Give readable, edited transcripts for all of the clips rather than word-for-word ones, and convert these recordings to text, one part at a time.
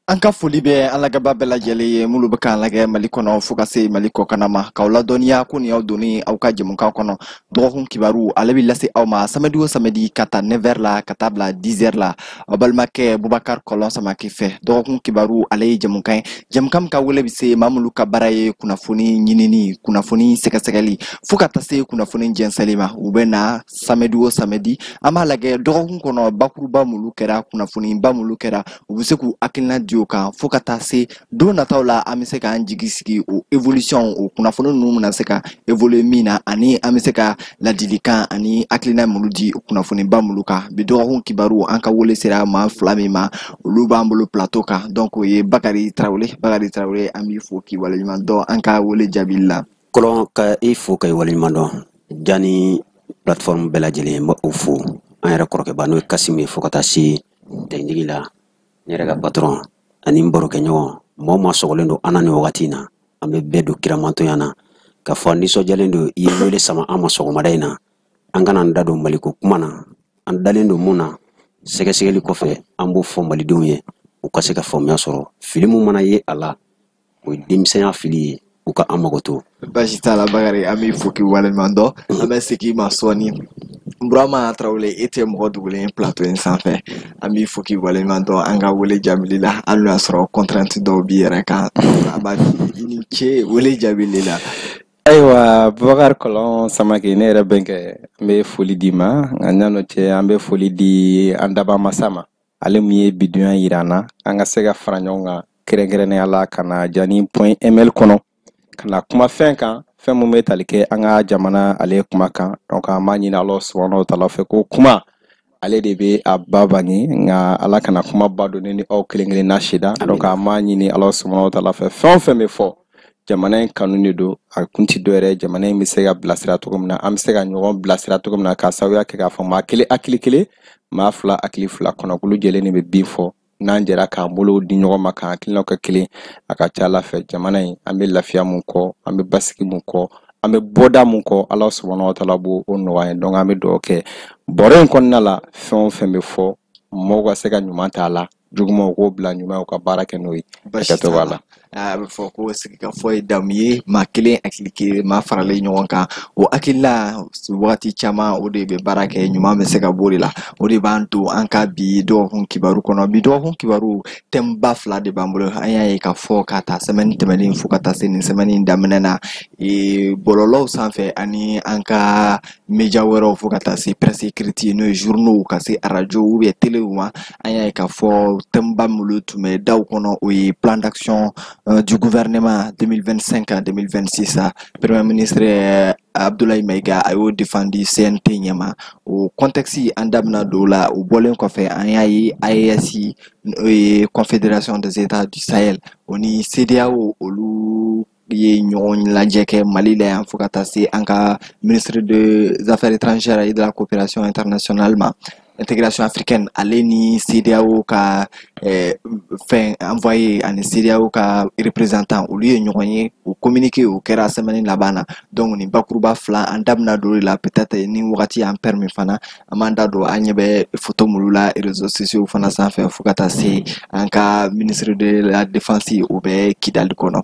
An ka foli bɛ an lagɛba bɛɛ lajɛlen ye minnu bɛ k'an lagɛ Mali kɔnɔ fo ka se Mali kɔkan ma k'aw ladɔnniya ko nin y'aw donni aw ka jɛmukan kɔnɔ dɔgɔkun kibaru ale bɛ lase aw ma samedi o samedi ka ta 9h la ka taa bila 10h la aw balimakɛ Bubakari Kɔlɔn Samake fɛ dɔgɔkun kibaru ale ye jɛmukan ye jɛmukan min ka wele bɛ se maa minnu ka baara ye kunnafoni ɲinini kunnafoni sɛgɛsɛgɛli fo ka taa se kunnafoni jɛnsɛnli ma u bɛ na samedi o samedi an b'a lajɛ dɔgɔkun kɔnɔ bakuruba minnu kɛra kunnafoniba minnu kɛra u bɛ se k'u hakilina di o kan fo ka taa se don nataw la an bɛ se k'an jigi sigi o évolution o kunnafoni ninnu bɛna se ka évoluer min na ani an bɛ se ka ladilikan ani hakilina minnu di kunnafoniba minnu kan bi dɔgɔkun kibaru an ka wele sera maa fila min ma olu b'an bolo plateau kan donc o ye Bakari Tarawele an b'i fo k'i waleɲuman dɔn an ka wele jaabili la. Kɔlɔn ka i fo ka i waleɲuman dɔn jani plateforme bɛɛ lajɛlen n bɛ o fo an yɛrɛ kɔrɔkɛba n'o ye Kasimu ye fo ka taa se technique la ne yɛrɛ ka patron ani n barokɛɲɔgɔn mɔɔ ma sɔgɔlen don an na nin wagati in na an bɛ bɛɛ don kiramantɔnya na ka fɔ an nisɔndiyalen don i ye wele sama an ma sɔgɔmada in na an kana an da don Maliko kuma na an dalen don mun na sɛgɛsɛgɛli kɔfɛ an b'o fɔ malidenw ye u ka se ka faamuya sɔrɔ fili mun mana ye a la o ye denmisɛnya fili ye u ka an mago to. Basi t'a la Bakari an b'i fo k'i waleɲuman dɔn an bɛ segin ma sɔɔni Burama Tarawele e tɛ mɔgɔ dogolen plateau in sanfɛ an b'i fo k'i waleɲuman dɔn an ka wele jaabili la hali n'o y'a sɔrɔ contrainte dɔw b'i yɛrɛ kan an b'a f'i i ni ce wele jaabili la. Ayiwa Bubakari Kɔlɔn Samake ne yɛrɛ bɛnkɛ n bɛ foli d'i ma nka ɲan'o cɛ an bɛ foli di an dabamasa ma ale min ye bidonya yira an na an ka se ka fara ɲɔgɔn kan kɛrɛnkɛrɛnnenya la ka na jani point ml kɔnɔ ka na kuma fɛn kan fɛn mun bɛ tali kɛ an ka jamana ale kuma kan donc an b'a ɲini Alahu subahanahu wa taala fɛ ko kuma ale de bɛ a ba bange nka Ala kana kuma ba don ne ni aw kelen kelen na sida donc an b'a ɲini Alahu subahanahu wa taala fɛ fɛn o fɛn bɛ fɔ jamana in kanu de don a kun tɛ dɔ yɛrɛ jamana in bɛ se ka bilasira cogo min na an bɛ se ka ɲɔgɔn bilasira cogo min na k'a sababuya kɛ k'a fɔ maa kelen hakili kelen maa fila hakili fila kɔnɔkulu jɛlen de bɛ bin fɔ n'an jɛra k'an bolo di ɲɔgɔn ma k'an hakilinaw kɛ kelen a ka ca Ala fɛ jamana in an bɛ lafiya mun kɔ an bɛ basigi mun kɔ an bɛ bɔda mun kɔ Ala subahanahu wa taala b'o nɔgɔya ye donc an bɛ dugawu kɛ bɔrɛ in kɔnɔna la fɛn o fɛn bɛ fɔ mɔgɔw ka se ka ɲuman t'a la jugumanw k'o bila ɲumanw ka baara kɛ n'o ye. Basi t'a la a bɛ fɔ ko sigikafɔ ye damu ye maa kelen hakili kelen maa faralen ɲɔgɔn kan o hakilila wagati caman o de bɛ baara kɛ ɲuman bɛ se ka bɔ o de la o de b'an to an ka bi dɔgɔkun kibaru kɔnɔ bi dɔgɔkun kibaru thème ba fila de b'an bolo an y'a ye k'a fɔ ka taa semaine tɛmɛnen fo ka taa se nin semaine daminɛ na bɔlɔlɔw sanfɛ ani an ka média wɛrɛw fo ka taa se presse écrite n'o ye journaux ka se radio ou bien télé ma an y'a ye k'a fɔ thème ba minnu tun bɛ daw kɔnɔ o ye plan d'action du gouvernement 2025 à 2026 Premier ministre Abdoulaye Maïga a y'o défendu CNT ɲɛma o contexte an da bɛna don o la o bɔlen kɔfɛ an y'a ye AES n'o ye Confédération des États du Sahel o ni CEDEAO olu ye ɲɔgɔn lajɛ kɛ Mali la yan fo ka taa se an ka ministre des Affaires étrangères et de la coopération internationale ma intégration africaine ale ni CEDEAO ka fɛn envoyé ani CEDEAO ka représentant olu ye ɲɔgɔn ye o communiqué o kɛra semaine laban na donc nin bakuruba fila an da bɛna don o de la peut-être ni wagati y'an permis fana an b'an da don an ɲɛ bɛ photo minnu la réseaux sociaux fana sanfɛ fo ka taa se an ka ministre de la défense o bɛ Kidali kɔnɔ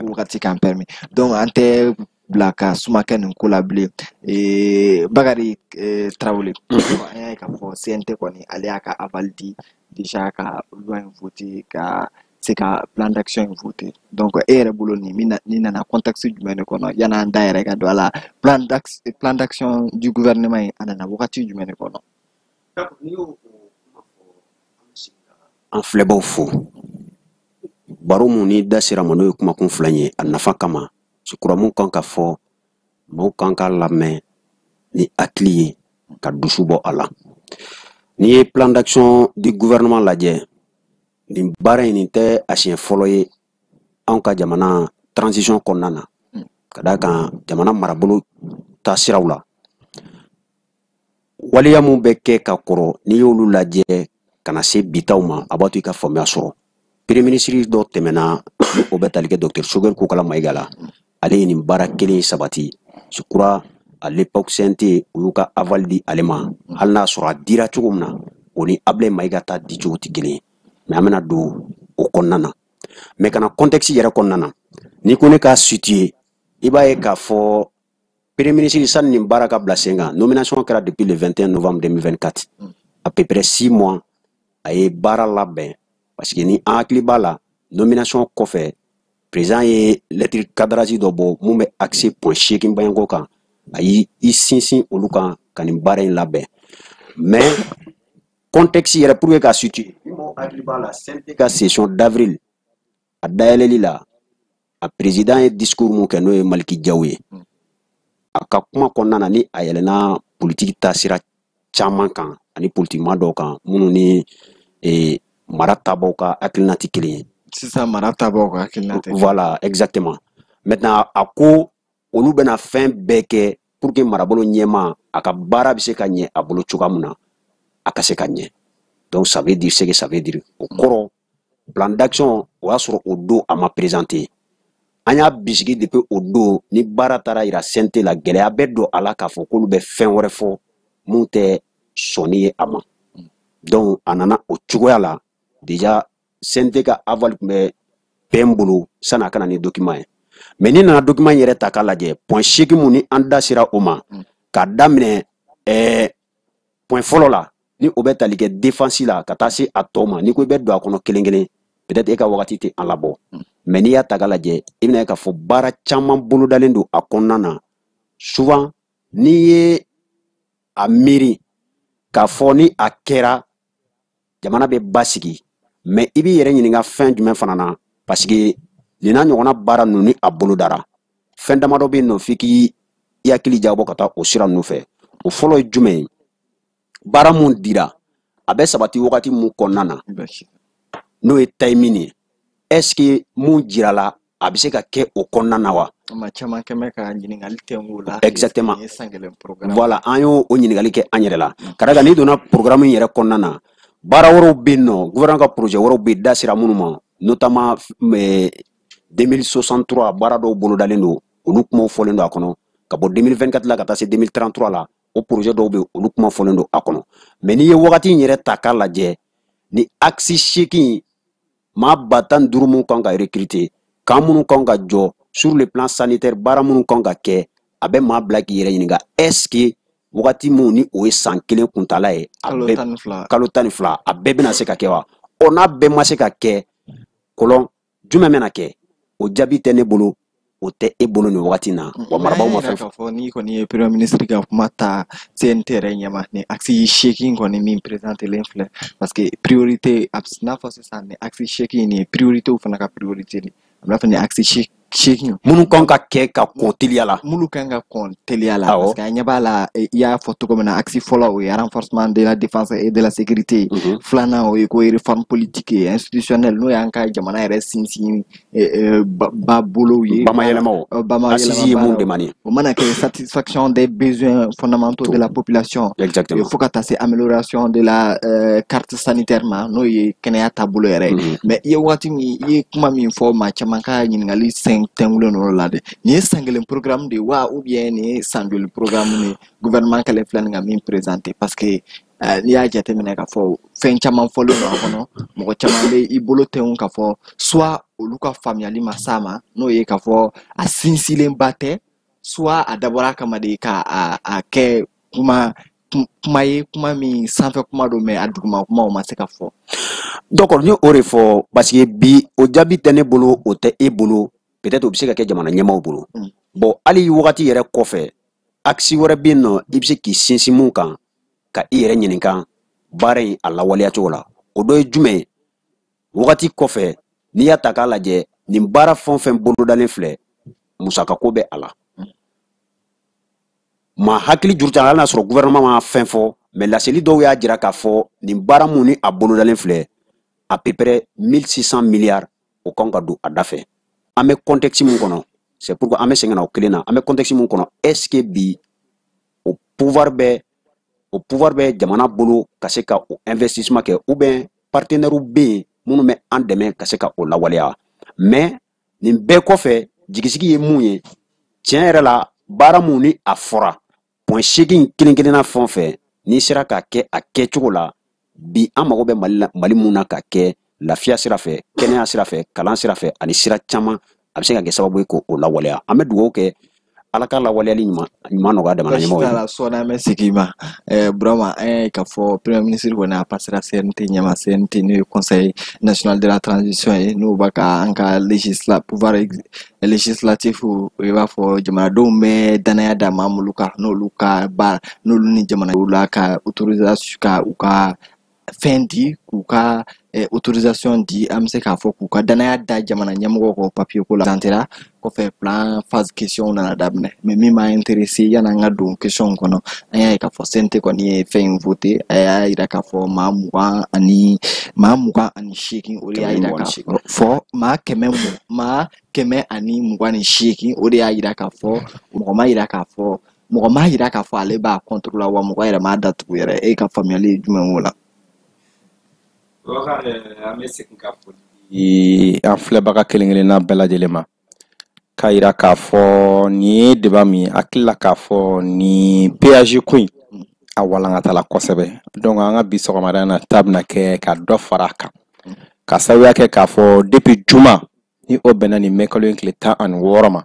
wagati k'an permis donc an tɛ bila ka suma kɛ nin ko la bilen Bakari Tarawele an y'a ye k'a fɔ CNT kɔni ale y'a ka aval di déjà ka loi in voter ka se ka plan d'action in voter donc e yɛrɛ bolo nin nana contexte jumɛn de kɔnɔ yan'an da yɛrɛ ka don a la plan d'action du gouvernement in a nana wagati jumɛn de kɔnɔ. An filɛbaw fo baro mun ni da sera ma n'o ye kumakun fila ye a nafa kama sukura mun kan ka fɔ maaw kan ka lamɛn ni hakili ye ka dusu bɔ a la n'i ye plan d'action du gouvernement lajɛ nin baara in nin tɛ a siɲɛ fɔlɔ ye anw ka jamana transition kɔnɔna na ka d'a kan jamana marabolo taasiraw la waleya mun bɛ kɛ ka kɔrɔ n'i y'olu lajɛ ka na se bitaw ma a b'a to i ka faamuya sɔrɔ premier ministre dɔ tɛmɛna o bɛ tali kɛ docteur Sogɛl Kokala Mayiga la ale ye nin baara kelen sabati je crois à l'époque CNT o y'u ka aval di ale ma hali n'a sɔrɔ a dira cogo min na o ni Ablaye Mayiga ta di cogo tɛ kelen ye mais an bɛna don o kɔnɔna na mais kana contexte yɛrɛ kɔnɔna na n'i ko ne k'a situer i b'a ye k'a fɔ premier ministre sani nin baara ka bila sen kan nomination kɛra depuis le 21 novembre 2024 à peu près 6 mois a ye baara labɛn parce que ni an hakili b'a la nomination kɔfɛ président ye lettre cadrage dɔ bɔ mun bɛ axe point 8 bayanko kan a y'i sinsin olu kan ka nin baara in labɛn mais contexte yɛrɛ pour que k'a situer ni mɔgɔ hakili b'a la CNT ka session d'avril a dayɛlɛli la a président ye discours mun kɛ n'o ye Maliki Jaw ye a ka kuma kɔnɔna na ni a yɛlɛnna politique taasira caman kan ani politiquement dɔw kan minnu ni mara taabɔw ka hakilina tɛ kelen ye. Sisan mara taabɔw ka hakilina tɛ. Voilà, exactement. Maintenant a ko olu bɛna fɛn bɛɛ kɛ pour que marabolo ɲɛma a ka baara bɛ se ka ɲɛ a bolo cogoya min na a ka se ka ɲɛ. Donc ça veut dire ce que ça veut dire. O kɔrɔ plan d'action o y'a sɔrɔ o don a ma présenté. An y'a bisigi depuis o don ni baara taara yira CNT la gɛlɛya bɛ don a la k'a fɔ k'olu bɛ fɛn wɛrɛ fɔ mun tɛ sɔnni ye a ma. Donc a nana o cogoya la déjà CNT ka aval tun bɛ bɛn bolo sani a kana ni document ye mais ni nana document yɛrɛ ta k'a lajɛ point 8 mun ni an da sera o ma k'a daminɛ point fɔlɔ la ni o bɛ tali kɛ défense la ka taa se a tɔ ma ni ko i bɛ don a kɔnɔ kelen kelen peut-être e ka wagati tɛ an labɔ mais n'i y'a ta k'a lajɛ i bɛna ye k'a fɔ baara caman bolodalen don a kɔnɔna na souvent n'i ye a miiri k'a fɔ ni a kɛra jamana bɛ basigi mais i b'i yɛrɛ ɲininka fɛn jumɛn fana na parce que nin n'a ɲɔgɔnna baara ninnu ni a bolodara fɛn damadɔ bɛ yen nɔ f'i k'i hakili jabɔ ka taa o sira ninnu fɛ o fɔlɔ ye jumɛn ye baara mun dira a bɛ sabati wagati mun kɔnɔna na n'o ye timing ye est-ce que mun jirala a bɛ se ka kɛ o kɔnɔna na wa. Ma caman kɛmɛ ka ɲininkali tɛnku la. Exactement. Voilà an y'o ɲininkali kɛ an yɛrɛ la ka d'a kan n'i donna programme in yɛrɛ kɔnɔna na baara wɛrɛw bɛ yen nɔ gouvernement ka projet wɛrɛw bɛ yen da sera minnu ma notamment 2063 baara dɔw bolodalen don olu kumaw fɔlen don a kɔnɔ ka bɔ 2024 la ka taa se 2033 la o projet dɔw bɛ yen olu kuma fɔlen don a kɔnɔ mais n'i ye wagati in yɛrɛ ta k'a lajɛ ni axe 8 maa 15,000 mun kan ka recruter kan minnu kan ka jɔ sur le plan sanitaire baara minnu kan ka kɛ a bɛ maa bila k'i yɛrɛ ɲininka est-ce que wagati mun ni o ye san 1 kuntala ye kalo 12 a bɛɛ bɛna se ka kɛ wa o n'a bɛɛ ma se ka kɛ kɔlɔn jumɛn bɛna kɛ o jaabi tɛ ne bolo o tɛ e bolo nin wagati na wa marabaaw ma fɛn fɔ ni kɔni ye premier ministre ka kuma ta CNT yɛrɛ ɲɛma ni axe 8 kɔni min présentélen filɛ parce que priorité a n'a fɔ sisan ni axe 8 ni priorité fana ka priorité ni a b'a fɔ ni axe 8 minnu kan ka kɛ ka kɔn teliya la minnu kan ka kɔn teliya la parce que a ɲɛ b'a la i y'a fɔ cogo min na axe fɔlɔ o ye renforcement de la défense et de la sécurité filanan o ye ko réforme politique et institutionnelle n'o y'an ka jamana yɛrɛ sinsin ba bolow ye bamayɛlɛmaw Assisi ye mun demandé o mana kɛ satisfaction des besoins fondamentaux de la population fo ka taa se amélioration de la carte sanitaire ma n'o ye kɛnɛya taabolo yɛrɛ ye mais i ye wagati min i ye kuma min fɔ maa caman ka ɲininkali tɛngulen nɔrɔ la dɛ nin ye san kelen programme de wa ou bien nin ye san joli programme ni gouvernement kɛlɛ filɛ nin ka min présenté parce que n'i y'a jateminɛ k'a fɔ fɛn caman fɔlen don a kɔnɔ mɔgɔ caman bɛ i bolo tɛnku k'a fɔ soit olu ka faamuyali ma s'a ma n'o ye k'a fɔ a sinsilenba tɛ soit a dabɔra kama de ka a kɛ kuma ye kuma min sanfɛ kuma don mais a duguma kumaw ma se ka fɔ. donc ni o de fɔ parce que bi o jaabi tɛ ne bolo o tɛ e bolo peut-être o bɛ se ka kɛ jamana ɲɛmaaw bolo bon hali wagati yɛrɛ kɔfɛ axe wɛrɛ bɛ yen nɔ i bɛ se k'i sinsin mun kan ka i yɛrɛ ɲininka baara in a lawaleya cogo la o dɔ ye jumɛn ye wagati kɔfɛ n'i y'a ta k'a lajɛ nin baara fɛn o fɛn bolodalen filɛ musakako bɛ a la maa hakili juru ta hali n'a sɔrɔ gouvernement ma fɛn fɔ mais laseli dɔw y'a jira k'a fɔ nin baara mun ni a bolodalen filɛ à peu près 1600 milliards o kan ka don a da fɛ an bɛ contexte mun kɔnɔ c'est pourquoi an bɛ segin ka na o kelen na an bɛ contexte mun kɔnɔ est-ce que bi o pouvoir bɛ jamana bolo ka se ka o investissement kɛ ou bien partenaires bɛ yen minnu bɛ an dɛmɛ ka se ka o lawaleya mais nin bɛɛ kɔfɛ jigisigi ye mun ye tiɲɛ yɛrɛ la baara mun ni a fɔra point 8 kelen-kelenna fɛn o fɛn n'i sera k'a kɛ a kɛcogo la bi an mago bɛ Mali mun na ka kɛ lafiya sira fɛ kɛnɛya sira fɛ kalan sira fɛ ani sira caman a bɛ se ka kɛ sababu ye k'o lawaleya an bɛ dugawu kɛ ala ka lawaleyali ɲuman nɔgɔya jamana ɲɛmɔgɔw ye. la sɔnna an bɛ segin ma Burama an ye k'a fɔ premier ministre kɔni a passera CNT ɲɛma CNT n'o ye conseil national de la transition ye n'o b'a ka an ka pouvoir législatif i b'a fɔ jamanadenw bɛ danaya da maa minnu kan n'olu ka baara n'olu ni jamanadenw la ka autorisation ka u ka fɛn di k'u ka autorisation di an bɛ se k'a fɔ k'u ka danaya da jamana ɲɛmɔgɔw kan papier ko la santera kɔfɛ plan phase question nana daminɛ mais min m'a intéressé yani an ka don question kɔnɔ an y'a ye k'a fɔ CNT kɔni ye fɛn in voté a y'a yira k'a fɔ maa 28 o de y'a yira k'a fɔ maa 128 o de y'a yira k'a fɔ mɔgɔ ma yira k'a fɔ ale b'a contre la wa mɔgɔ yɛrɛ m'a datugu yɛrɛ e ka faamuyali ye jumɛn o la. An bɛ segin k'a fɔ an filɛbaga kelen-kelenna bɛɛ lajɛlen ma k'a yira k'a fɔ nin ye débat min hakili la k'a fɔ ni péage ko in a walankatala kosɛbɛ donc an ka bi sɔgɔmada na ta bɛna kɛ ka dɔ fara a kan ka sababuya kɛ k'a fɔ depuis juma ni o bɛnna nin mɛn kalo in tile 16 ma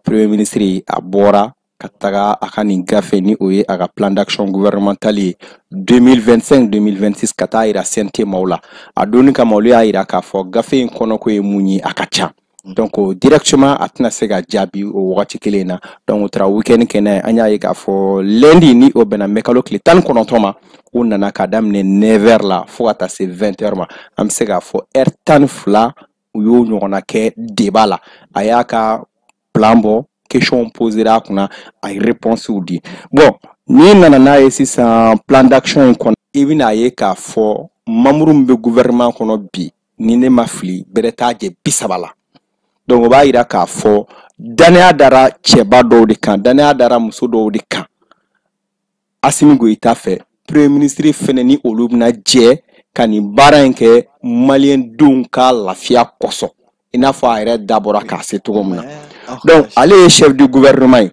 premier ministre a bɔra ka taga a ka nin gafe ni o ye a ka plan d'action gouvernemental ye 2025-2026 ka taa yira CNT maaw la a donni kama olu y'a yira k'a fɔ gafe in kɔnɔ ko ye mun ye a ka ca donc directement a tɛna se ka jaabi o wagati kelen na donc o taara weekend kɛnɛ an y'a ye k'a fɔ lundi ni o bɛnna mɛn kalo tile 19 ma o nana ka daminɛ 9h la fo ka taa se 20h ma an bɛ se k'a fɔ heure 12 u y'o ɲɔgɔnna kɛ débat la a y'a ka plan bɔ question posera a kunna a ye réponse di bon ni nana n'a ye sisan plan d'action in kɔnɔ i bɛna ye k'a fɔ membre min bɛ gouvernement kɔnɔ bi ni ne ma fili bɛrɛ t'a jɛ 30 la donc o b'a yira k'a fɔ danaya dara cɛba dɔw de kan danaya dara muso dɔw de kan Assimi Goïta fɛ premier ministre fɛnɛ ni olu bɛna jɛ ka nin baara in kɛ maliyɛndenw ka lafiya kɔsɔn i n'a fɔ a yɛrɛ dabɔra k'a se cogo min na donc ale ye chef du gouvernement ye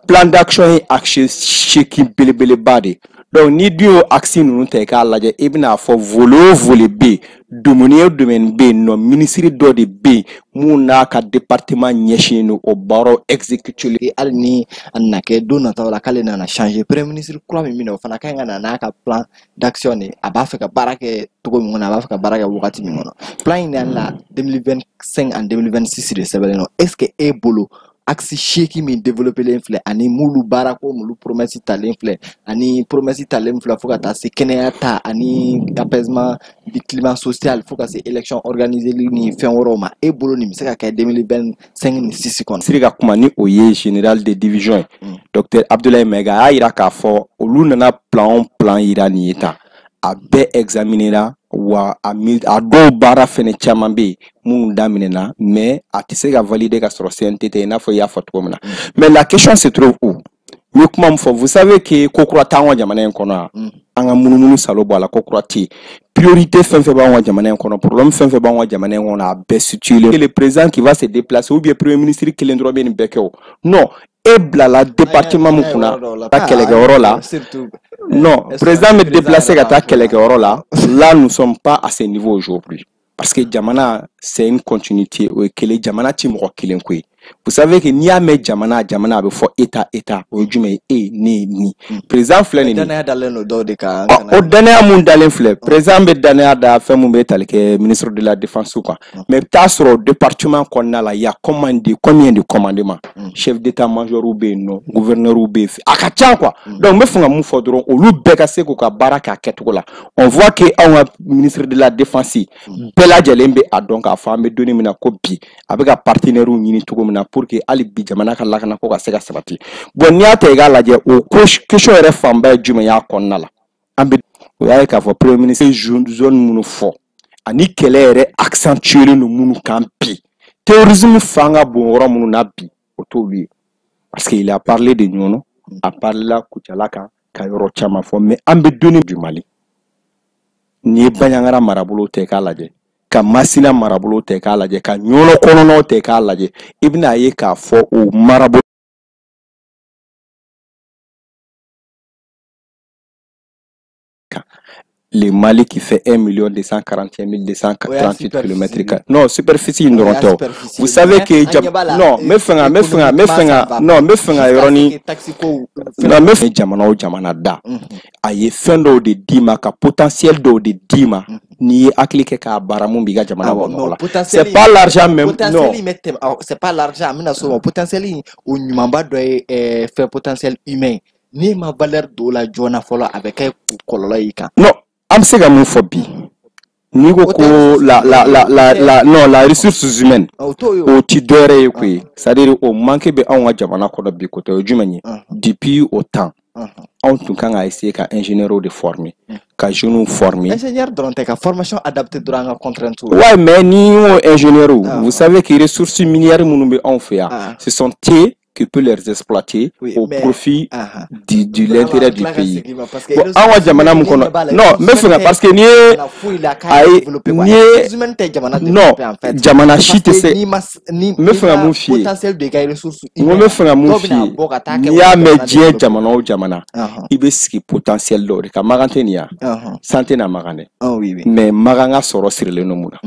plan d'action ye axe 8 belebeleba de donc ni dun y'o axe ninnu ta i k'a lajɛ i bɛna fɔ volet o volet bɛ yen domaine o domaine bɛ yen nɔ ministre dɔ de bɛ yen mun n'a ka département ɲɛsinnen don o baaraw exécuter hali ni a nana kɛ don nataw la k'ale nana changer premier ministre kura min bɛ na o fana kan ka na n'a ka plan d'action de a b'a fɛ ka baara kɛ cogo min kɔnɔ a b'a fɛ ka baara kɛ wagati min kɔnɔ plan in de la 2025 and 2026 de sɛbɛnlen don est ce que e bolo axe 8 min développelen filɛ ani mulu baara ko mulu promesse talen filɛ ani promesse talen filɛ fo ka taa se kɛnɛya ta ani apaisement du climat social fo ka se élection organisée ni fɛn wɛrɛw ma e bolo nin bɛ se ka kɛ 2025 ni 6 kɔnɔ. Siri ka kuma ni o ye général de division ye Dr Abdoulaye Maiga a y'a yira k'a fɔ olu nana plan yira nin ye tan a bɛɛ examinera wa a dɔw baara fɛnɛ caman bɛ yen minnu daminɛna mais a tɛ se ka valider ka sɔrɔ CNT tɛ i n'a fɔ i y'a fɔ cogo min na mais la question se trouve où n ye kuma min fɔ vous savez que ko kura t'an ka jamana in kɔnɔ yan an ka munumunu salo bɔ a la ko kura tɛ yen priorité fɛn fɛn b'an ka jamana in kɔnɔ problème fɛn fɛn b'an ka jamana in kɔnɔ a bɛɛ situé le président qui va se déplacer ou bien premier ministre kelen dɔrɔn bɛ nin bɛɛ kɛ o non e bilala département min kunna taa kɛlɛkɛyɔrɔ la non président bɛ déplacer ka taa kɛlɛkɛyɔrɔ la là nous sommes pas à ce niveau aujourd'hui parce que jamana c'est une continuité o ye kelen jamana ti mɔgɔ kelen ko ye vous savez que n'i y'a mɛn jamana a bɛ fɔ état o ye jumɛn ye ne ni président filɛ nin danaya dalen don dɔw de kan o danaya mun dalen filɛ président bɛ danaya da fɛn mun bɛ tali kɛ ministre de la défense kan mais i bɛ taa sɔrɔ département kɔnɔna la y a combien de commandement chef d'état major bɛ yen nɔ gouverneur bɛ yen a ka ca quoi donc n bɛ fɛ ka mun fɔ dɔrɔn olu bɛɛ ka se k'u ka baara kɛ a kɛcogo la on voit que anw ka ministre de la défense bɛɛ lajɛlen bɛ a dɔn k'a fɔ an bɛ donnin min na ko bi a bɛ ka partenaires ɲini cogo min na pour que hali bi jamana ka lakana ko ka se ka sabati bon n'i y'a ta i k'a lajɛ o question yɛrɛ fanba ye jumɛn y'a kɔnɔna la an bɛ o y'a ye k'a fɔ premier ministre zone minnu fɔ ani kɛlɛ yɛrɛ accentuer don minnu kan bi terrorisme fanga bon yɔrɔ minnu na bi o t'olu ye parce que il a parlé de ɲɔnɔ a parlé la Kucala kan ka yɔrɔ caman fɔ mais an bɛ donnin du Mali n'i ye Baɲangara marabolo ta i k'a lajɛ ka Masina marabolo ta i k'a lajɛ ka ɲɔnɔ kɔnɔnaw ta i k'a lajɛ i bɛna ye k'a fɔ o marabolo le Mali qui fait 1 241 km². Non, superficie Oh, non ya to. superficie Vous savez mais que non, me fenga non, me fenga ironi taxi ko non, me fenga jamana o jamana da. Aye fendo de dima ka potentiel do de dima ni akli ka baramu biga jamana bo no la. C'est pas l'argent même non. C'est pas l'argent mais so potentiel o nyumamba do fait potentiel humain ni ma valeur do la jona folo avec kololo yika. Non, am se ga mun fo bi. Ni ko non la ressources humaines o ti dore yi c'est-à-dire o manque be an wa jamana ko do bi ko to jumani depuis autant on tun kan a essayer ka ingénieur de former ka jeune former ingénieur dont ka formation adaptée durant la contrainte ouais mais ni ingénieur vous savez que les ressources minières munumbe on fait ce sont eux qui peut les exploiter au profit de l'intérêt du pays. Non, mais parce que non, jamana chite c'est me fait mon fier. Moi me fait mon fier. Ni a médié jamana ou jamana. Il veut ce qui potentiel l'or. Ka magantenia. Santé na magane. Mais maganga soro sur le nomuna.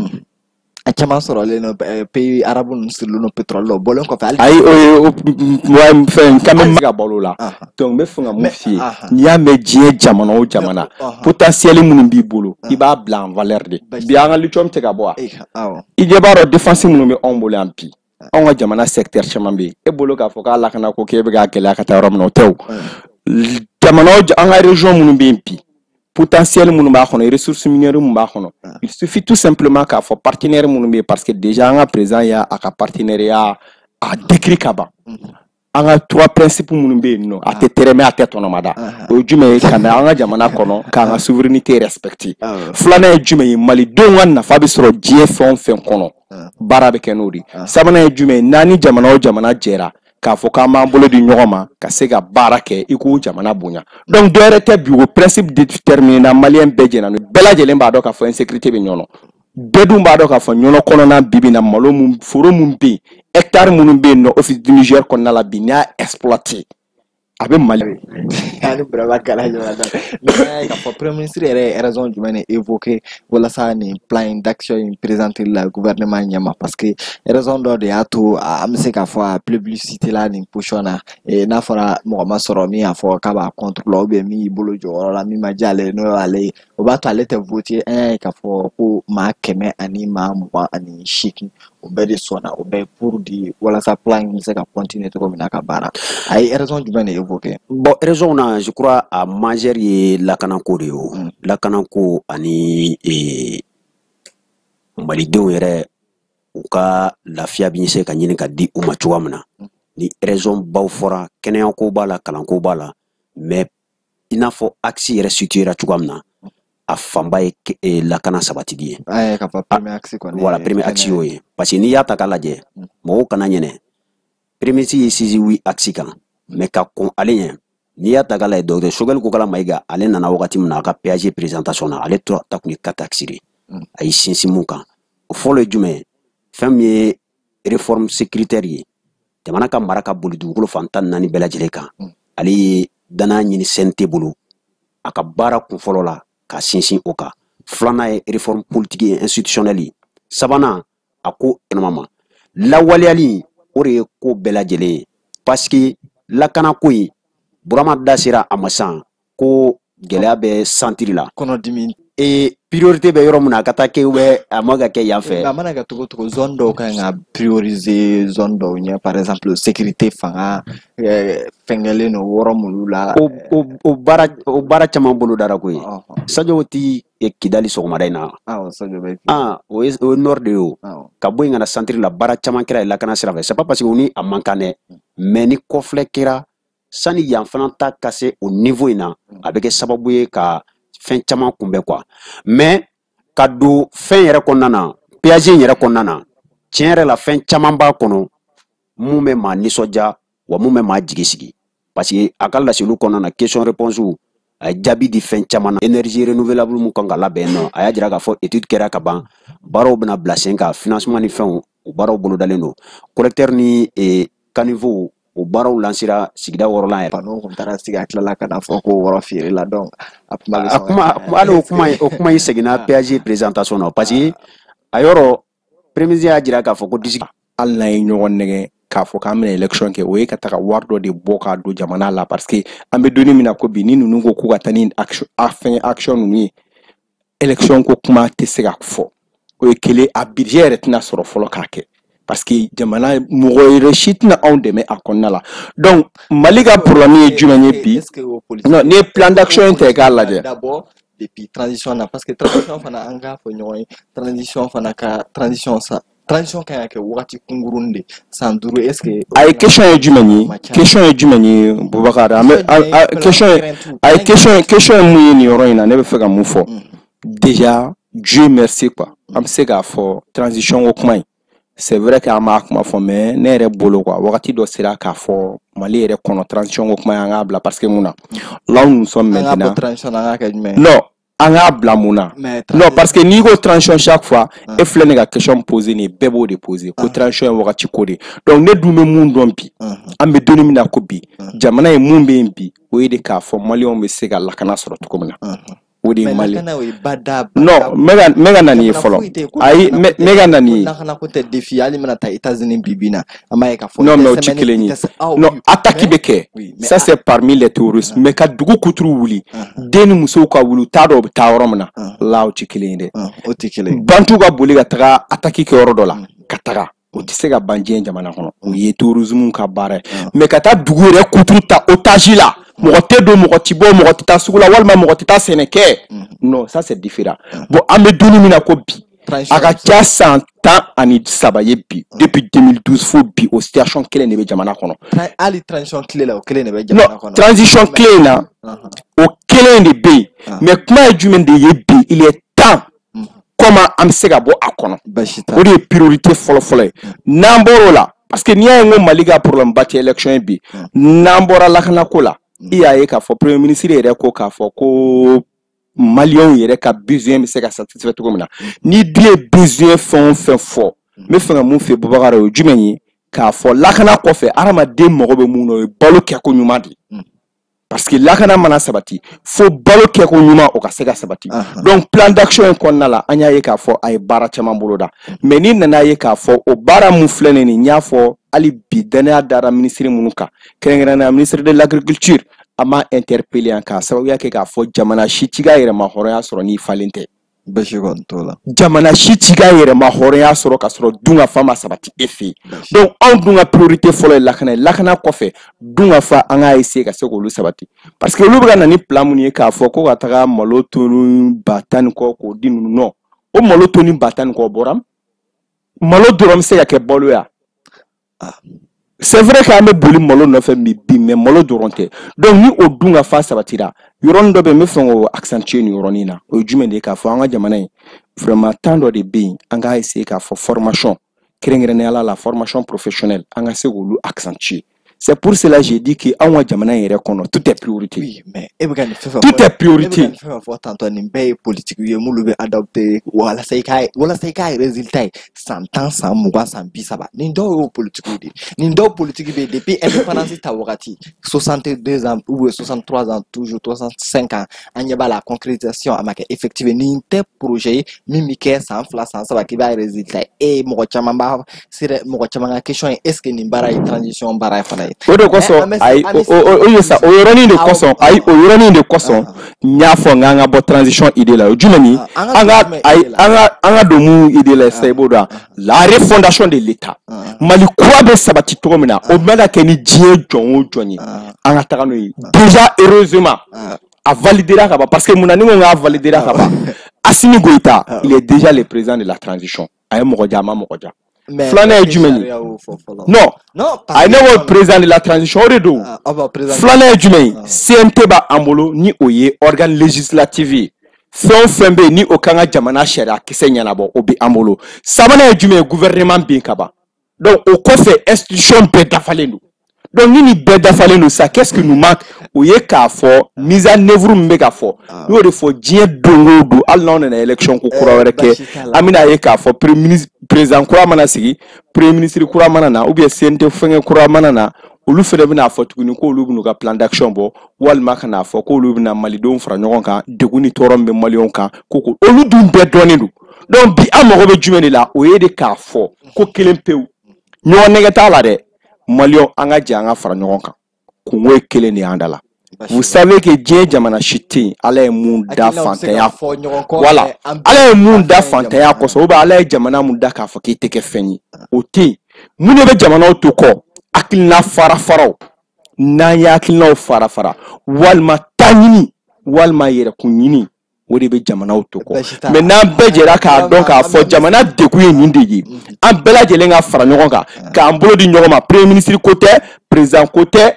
A caman sɔrɔ le no pays arabu sur le pétrole lo bolon ko fa ay ouais fen quand même ga bolo la donc me fanga mu fi ni ya me die jamana o jamana potentiel mun bi bolo i ba blanc valeur de bi anga li chom te ga bo i je baro défense mun me on bolo ampi on ga jamana secteur chaman bi e bolo ka fo ka la kana ko ke be ga kela ka ta rom no tew jamana o anga région mun bi ampi potentiel mun ba xono ressources minières mun ba xono il suffit tout simplement qu'à faut partenaire mun be parce que déjà en présent il y a un partenariat à décrit kaba anga trois principes mun be no a te tereme a te tono mada o jume kana anga jamana kono ka nga souveraineté respectée flana jume mali donga na fa bi soro die fon kono barabe kenori sabana jume nani jamana o jamana jera k'a fɔ k'an b'an bolo di ɲɔgɔn ma ka se ka baara kɛ i k'o jamana bonya donc dɔ yɛrɛ tɛ bi o principe déterminé na maliyɛn bɛɛ jɛna no bɛɛ lajɛlen b'a dɔn k'a fɔ insécurité bɛ ɲɔnɔ bɛɛ dun b'a dɔn k'a fɔ ɲɔnɔ kɔnɔna bibi na malo mun foro mun bɛ yen hectare minnu bɛ yen nɔ office du Niger kɔnɔna la bi n'i y'a exploité a bɛ Mali ani brava kala jona mais ka fɔ premier ministre yɛrɛ raison jumɛn évoquer wala sa ni plan d'action présenté la gouvernement ɲɛma parce que raison dɔ de y'a to an bɛ se k'a fɔ a publicité la ni position na n'a fɔra mɔgɔ ma sɔrɔ min y'a fɔ k'a b'a contre la ou bien min y'i bolo jɔyɔrɔ la min ma diya ale n'o y'ale o b'a to ale tɛ voter an y'a ye k'a fɔ ko maa 100 ani maa 28 o bɛɛ de sɔnna o bɛɛ pour di walasa plan in bɛ se ka continuer cogo min na ka baara a ye raison jumɛn de évoquer bon raison na je crois a majeur ye lakanako de yo lakanako ani malidenw yɛrɛ u ka lafiya bi se ka ɲini ka di u ma cogoya min na ni raison baw fɔra kɛnɛyako b'a la kalanko b'a la mais i n'a fɔ axe yɛrɛ situera cogoya min na a fanba ye lakana sabatigi ye voilà premier axe y'o ye parce que n'i y'a ta k'a lajɛ mɔgɔw kana ɲinɛ premier ye 6-8 axe kan mais ka kɔn ale ɲɛ n'i y'a ta k'a lajɛ docteur Choguel Kokala Mayiga ale nana wagati min na a ka PAG présentation na ale ta kun ye 4 axes de a y'i sinsin mun kan o fɔlɔ ye jumɛn ye fɛn min ye réforme sécuritaire ye jamana ka mara ka boli dugukolo fan 14 bɛɛ lajɛlen kan ale ye danaya ɲini CNT bolo a ka baara kun fɔlɔ la ka sinsin o kan filanan ye réforme politique et institutionnelle sabanan a ko énormément lawaleyali o de ye ko bɛɛ lajɛlen ye parce que lakanako in Burama da sera a ma san ko gɛlɛya bɛ santiri la kɔnɔdimi priorité bɛ yɔrɔ min na a ka taa kɛ bɛ a ma ka kɛ yan fɛ a mana kɛ cogo cogo zone dɔw kan ka prioriser zone dɔw ɲɛ par exemple sécurité fanga fɛngɛlen no wɔrɔ minnu la o baara caman bolo dara ko ye Sadio ti Kidali sɔgɔmada in na o ye nord de ye ka bɔ yen ka na santiri la baara caman kɛra ye lakana sira fɛ c'est pas parce que o ni a man kan dɛ mais ni kɔfilɛ kɛra sani yan fana ta ka se o niveau in na a bɛ kɛ sababu ye ka fɛn caman kunbɛn quoi mais ka don fɛn yɛrɛ kɔnɔna na PAG yɛrɛ kɔnɔna na tiɲɛ yɛrɛ la fɛn caman b'a kɔnɔ mun bɛ maa nisɔndiya wa mun bɛ maa jigi sigi parce que a ka laseliw kɔnɔna na question réponse a ye jaabi di fɛn caman na énergie renouvelable mun kan ka labɛn nɔ a y'a jira k'a fɔ étude kɛra ka ban baaraw bɛna bila sen kan financement ni fɛnw o baaraw bolodalen don collecteur ni caniveau o baaraw lansira sigida wɔɔrɔ la yɛrɛ. Pano kun taara sigi a tilala ka na fɔ ko wɔɔrɔ feere la donc a kuma bɛ a kuma in seginna PAG présentation na parce que a yɔrɔ premier y'a jira k'a fɔ ko disi hali n'a ye ɲɔgɔn nɛgɛ k'a fɔ k'an bɛna election kɛ o ye ka taga wari dɔ de bɔ k'a don jamana la parce que an bɛ donni min na ko bi ni ninnu ko k'u ka taa ni action ninnu ye election ko kuma tɛ se ka fɔ o ye kelen a budget yɛrɛ tɛna sɔrɔ fɔlɔ k'a kɛ parce que jamana mɔgɔ yɛrɛ si tɛna anw dɛmɛ a kɔnɔna la donc Mali ka problème ye jumɛn ye bi non ni ye plan d'action in ta i k'a lajɛ d'abord depuis transition na parce que transition fana an k'a fɔ ɲɔgɔn ye transition fana ka transition kan ka kɛ wagati kunkurun de san 5 est ce que a ye question ye jumɛn ye Boubacar question ye mun ye nin yɔrɔ in na ne bɛ fɛ ka mun fɔ déjà Dieu merci quoi an bɛ se k'a fɔ transition ko kuma in c'est vrai que an m'a kuma fɔ mais ne yɛrɛ bolo quoi wagati dɔ sera k'a fɔ Mali yɛrɛ kɔnɔ transition ko kuma in an k'a bila parce que mun na là où nous sommes maintenant non an k'a bila mun na non parce que n'i ko transition chaque fois e filɛ nin ka question poser nin bɛɛ b'o de poser ko transition ye wagati ko de donc ne dun bɛ mun dɔn bi an bɛ donni min na ko bi jamana ye mun bɛ yen bi o ye de k'a fɔ maliyɛnw bɛ se ka lakana sɔrɔ cogo min na o de ye Mali non mɛ ka na nin ye fɔlɔ ayi mɛ ka na nin ye non mais o ti kelen ye non attaque bɛ kɛ ça c'est parmi les terroristes mais ka dugu kuturu wuli den ni musow ka wuli t'a dɔn o bɛ taa yɔrɔ min na là o ti kelen ye dɛ bantu ka boli ka taga attaque kɛ yɔrɔ dɔ la ka taga o tɛ se ka ban diɲɛ jamana kɔnɔ o ye terrorisme ka baara ye mais ka taa dugu yɛrɛ kuturu ta otage la mɔgɔ tɛ don mɔgɔ tɛ bɔ mɔgɔ tɛ taa sugu la walima mɔgɔ tɛ taa sɛnɛ kɛ non ça c'est différent bon an bɛ donni min na ko bi a ka ca san 13 ye bi depuis 2012 fo bi o situation kelen de bɛ jamana kɔnɔ hali transition tile la o kelen de bɛ jamana kɔnɔ non transition tile in na o kelen de bɛ yen mais kuma ye jumɛn de ye bi il est temps comment an bɛ se ka bɔ a kɔnɔ o de ye priorité fɔlɔ-fɔlɔ ye n'an bɔra o la parce que n'i y'a ye ko Mali ka problème ba tɛ élection ye bi n'an bɔra lakanako la i y'a ye k'a fɔ premier ministre yɛrɛ ko k'a fɔ ko maliyɛnw yɛrɛ ka besoin bɛ se ka satisfait cogo min na ni dun ye besoin fɛn o fɛn fɔ n bɛ fɛ ka mun fɛ Boubacar o ye jumɛn ye k'a fɔ lakana kɔfɛ adamaden mago bɛ mun na o ye balo kɛko ɲuman de parce que lakana mana sabati fo balo kɛko ɲuman o ka se ka sabati donc plan d'action in kɔnɔna la an y'a ye k'a fɔ a ye baara caman boloda mais ni nana ye k'a fɔ o baara mun filɛ nin n y'a fɔ hali bi danaya dara ministre minnu kan kɛrɛnkɛrɛnnenya ministre de l'agriculture a ma interpellé an k'a sababuya kɛ k'a fɔ jamana si t'i ka yɛrɛma hɔrɔnya sɔrɔ n'i falen tɛ basi kɔni t'o la jamana si t'i ka yɛrɛma hɔrɔnya sɔrɔ ka sɔrɔ dun ka fa ma sabati e fɛ yen donc anw dun ka priorité fɔlɔ ye lakana ye lakana kɔfɛ dun ka fa an k'a essayer ka se k'olu sabati parce que olu bɛ ka na ni plan minnu ye k'a fɔ ko ka taga malo tonni 10,000 kɔ k'o di ninnu non o malo tonni 10,000 kɔ bɔra malo dɔrɔn bɛ se ka kɛ balo ya c'est vrai qu'an bɛ boli malo nɔfɛ bi mais malo dɔrɔn tɛ donc ni o dun ka fa sabatira yɔrɔnin dɔ bɛ yen n bɛ fɛ k'o accentuer nin yɔrɔnin na o ye jumɛn de ye k'a fɔ an ka jamana in vraiment temps dɔ de bɛ yen an k'a essayer k'a fɔ formation kɛrɛnkɛrɛnnenya la formation professionnelle an ka se k'olu accentuer c'est pour cela j'ai dit que anw ka jamana in yɛrɛ kɔnɔ tout est priorité oui mais e bɛ ka nin fɛn tout est priorité e bɛ ka nin fɛn fɔ tantôt nin bɛɛ ye politique ye m'olu bɛ adopter walasa i ka résultat ye san 10 san 20 san 30 nin dɔw y'o politique de nin dɔw politique bɛ depuis indépendance ta wagati 62 ans ou 63 ans toujours 65 ans an ɲɛ b'a la concrétisation a ma kɛ effective nin tɛ projet ye min bɛ kɛ san 2 san 3 k'i b'a résultat ye mɔgɔ caman b'a sera mɔgɔ caman ka question ye est ce que nin baara ye transition baara ye fana ye o de kosɔn ayi o ye sa o yɔrɔnin de kosɔn ayi o yɔrɔnin de kosɔn n y'a fɔ n k'an ka bɔ transition idée la o jumɛn ye an ka don mun idée la sisan i b'o dɔn la refondation de l'état Mali kura bɛ sabati cogo min na o bɛ ka kɛ ni diɲɛ jɔn o jɔn ye an ka taga n'o ye déjà heureusement a validera ka ban parce que mun na ni ko k'a validera ka ban Assimi Goïta il est déjà le président de la transition a ye mɔgɔ ja a ma mɔgɔ ja filanan ye jumɛn ye non a ne ko président de la transition o de don filanan ye jumɛn ye CNT b'an bolo ni o ye organe législatif ye fɛn o fɛn bɛ yen ni o kan ka jamana sariya kisɛ ɲɛnabɔ o bɛ an bolo sabanan ye jumɛn ye gouvernement bɛ yen ka ban donc o kɔfɛ institution bɛɛ dafalen don donc ni nin bɛɛ dafalen don sa qu'est-ce que nous manque o ye k'a fɔ mise en œuvre min bɛ ka fɔ n'o de fɔ diɲɛ don o don hali n'anw nana élection ko kura wɛrɛ kɛ an bɛna ye k'a fɔ président kura mana sigi premier ministre kura mana na ou bien CNT fɛngɛ kura mana na olu fɛnɛ bɛna fɔ tuguni ko olu bɛna ka plan d'action bɔ walima kana fɔ ko olu bɛna malidenw fara ɲɔgɔn kan degun ni tɔɔrɔ min bɛ maliyɛnw kan ko olu dun bɛɛ dɔnnen don donc bi an mago bɛ jumɛn de la o ye de k'a fɔ ko kelen pewu ɲɔgɔn nɛgɛ t'a la dɛ maliyɛnw an ka jɛ an ka fara ɲɔgɔn kan kungo ye kelen de y'an da la vous savez que diɲɛ jamana si tɛ yen ala ye mun da fantanya voilà ala ye mun da fantanya kɔsɔn ou bien ala ye jamana mun da k'a fɔ k'i tɛ kɛ fɛn ye o tɛ yen mun de bɛ jamanaw to kɔ hakilina fara-faraw n'an ye hakilinaw fara-fara walima taɲini walima yɛrɛkun ɲini o de bɛ jamanaw to kɔ mais n'an bɛɛ jɛra k'a dɔn k'a fɔ jamana degun ye nin de ye an bɛɛ lajɛlen ka fara ɲɔgɔn kan k'an bolo di ɲɔgɔn ma premier ministre ko tɛ président ko tɛ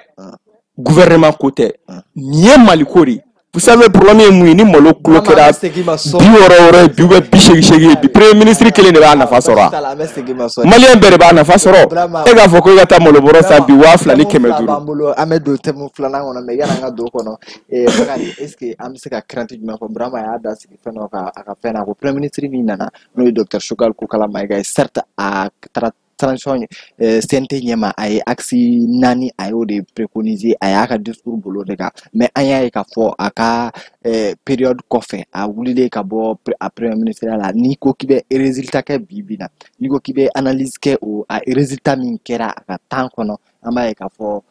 gouvernement ko tɛ nin ye Mali ko de vous savez problème ye mun ye ni malo kulo kɛra 60 bi ou bien 80 bi premier ministre kelen de b'a nafa sɔrɔ maliyɛn bɛɛ de b'a nafa sɔrɔ e k'a fɔ ko i ka taa malo bɔrɔ san bi 2000 ni 500 an bɛ don thème filanan kɔnɔ mais yanni an ka don kɔnɔ Bakari est ce que an bɛ se ka crainte jumɛn fɔ Burama y'a da sigi fɛn dɔ kan a ka fɛn na ko premier ministre min nana n'o ye docteur Choguel Kokala Mayiga ye certes a taara transition CNT ɲɛma a ye axe 4 a y'o de préconiser a y'a ka discours bolo de kan mais an y'a ye k'a fɔ a ka période kɔfɛ a wulilen ka bɔ a premier ministre la n'i ko k'i bɛ résultat kɛ bi na n'i ko k'i bɛ analyse kɛ o a résultat min kɛra a ka temps kɔnɔ an b'a ye k'a fɔ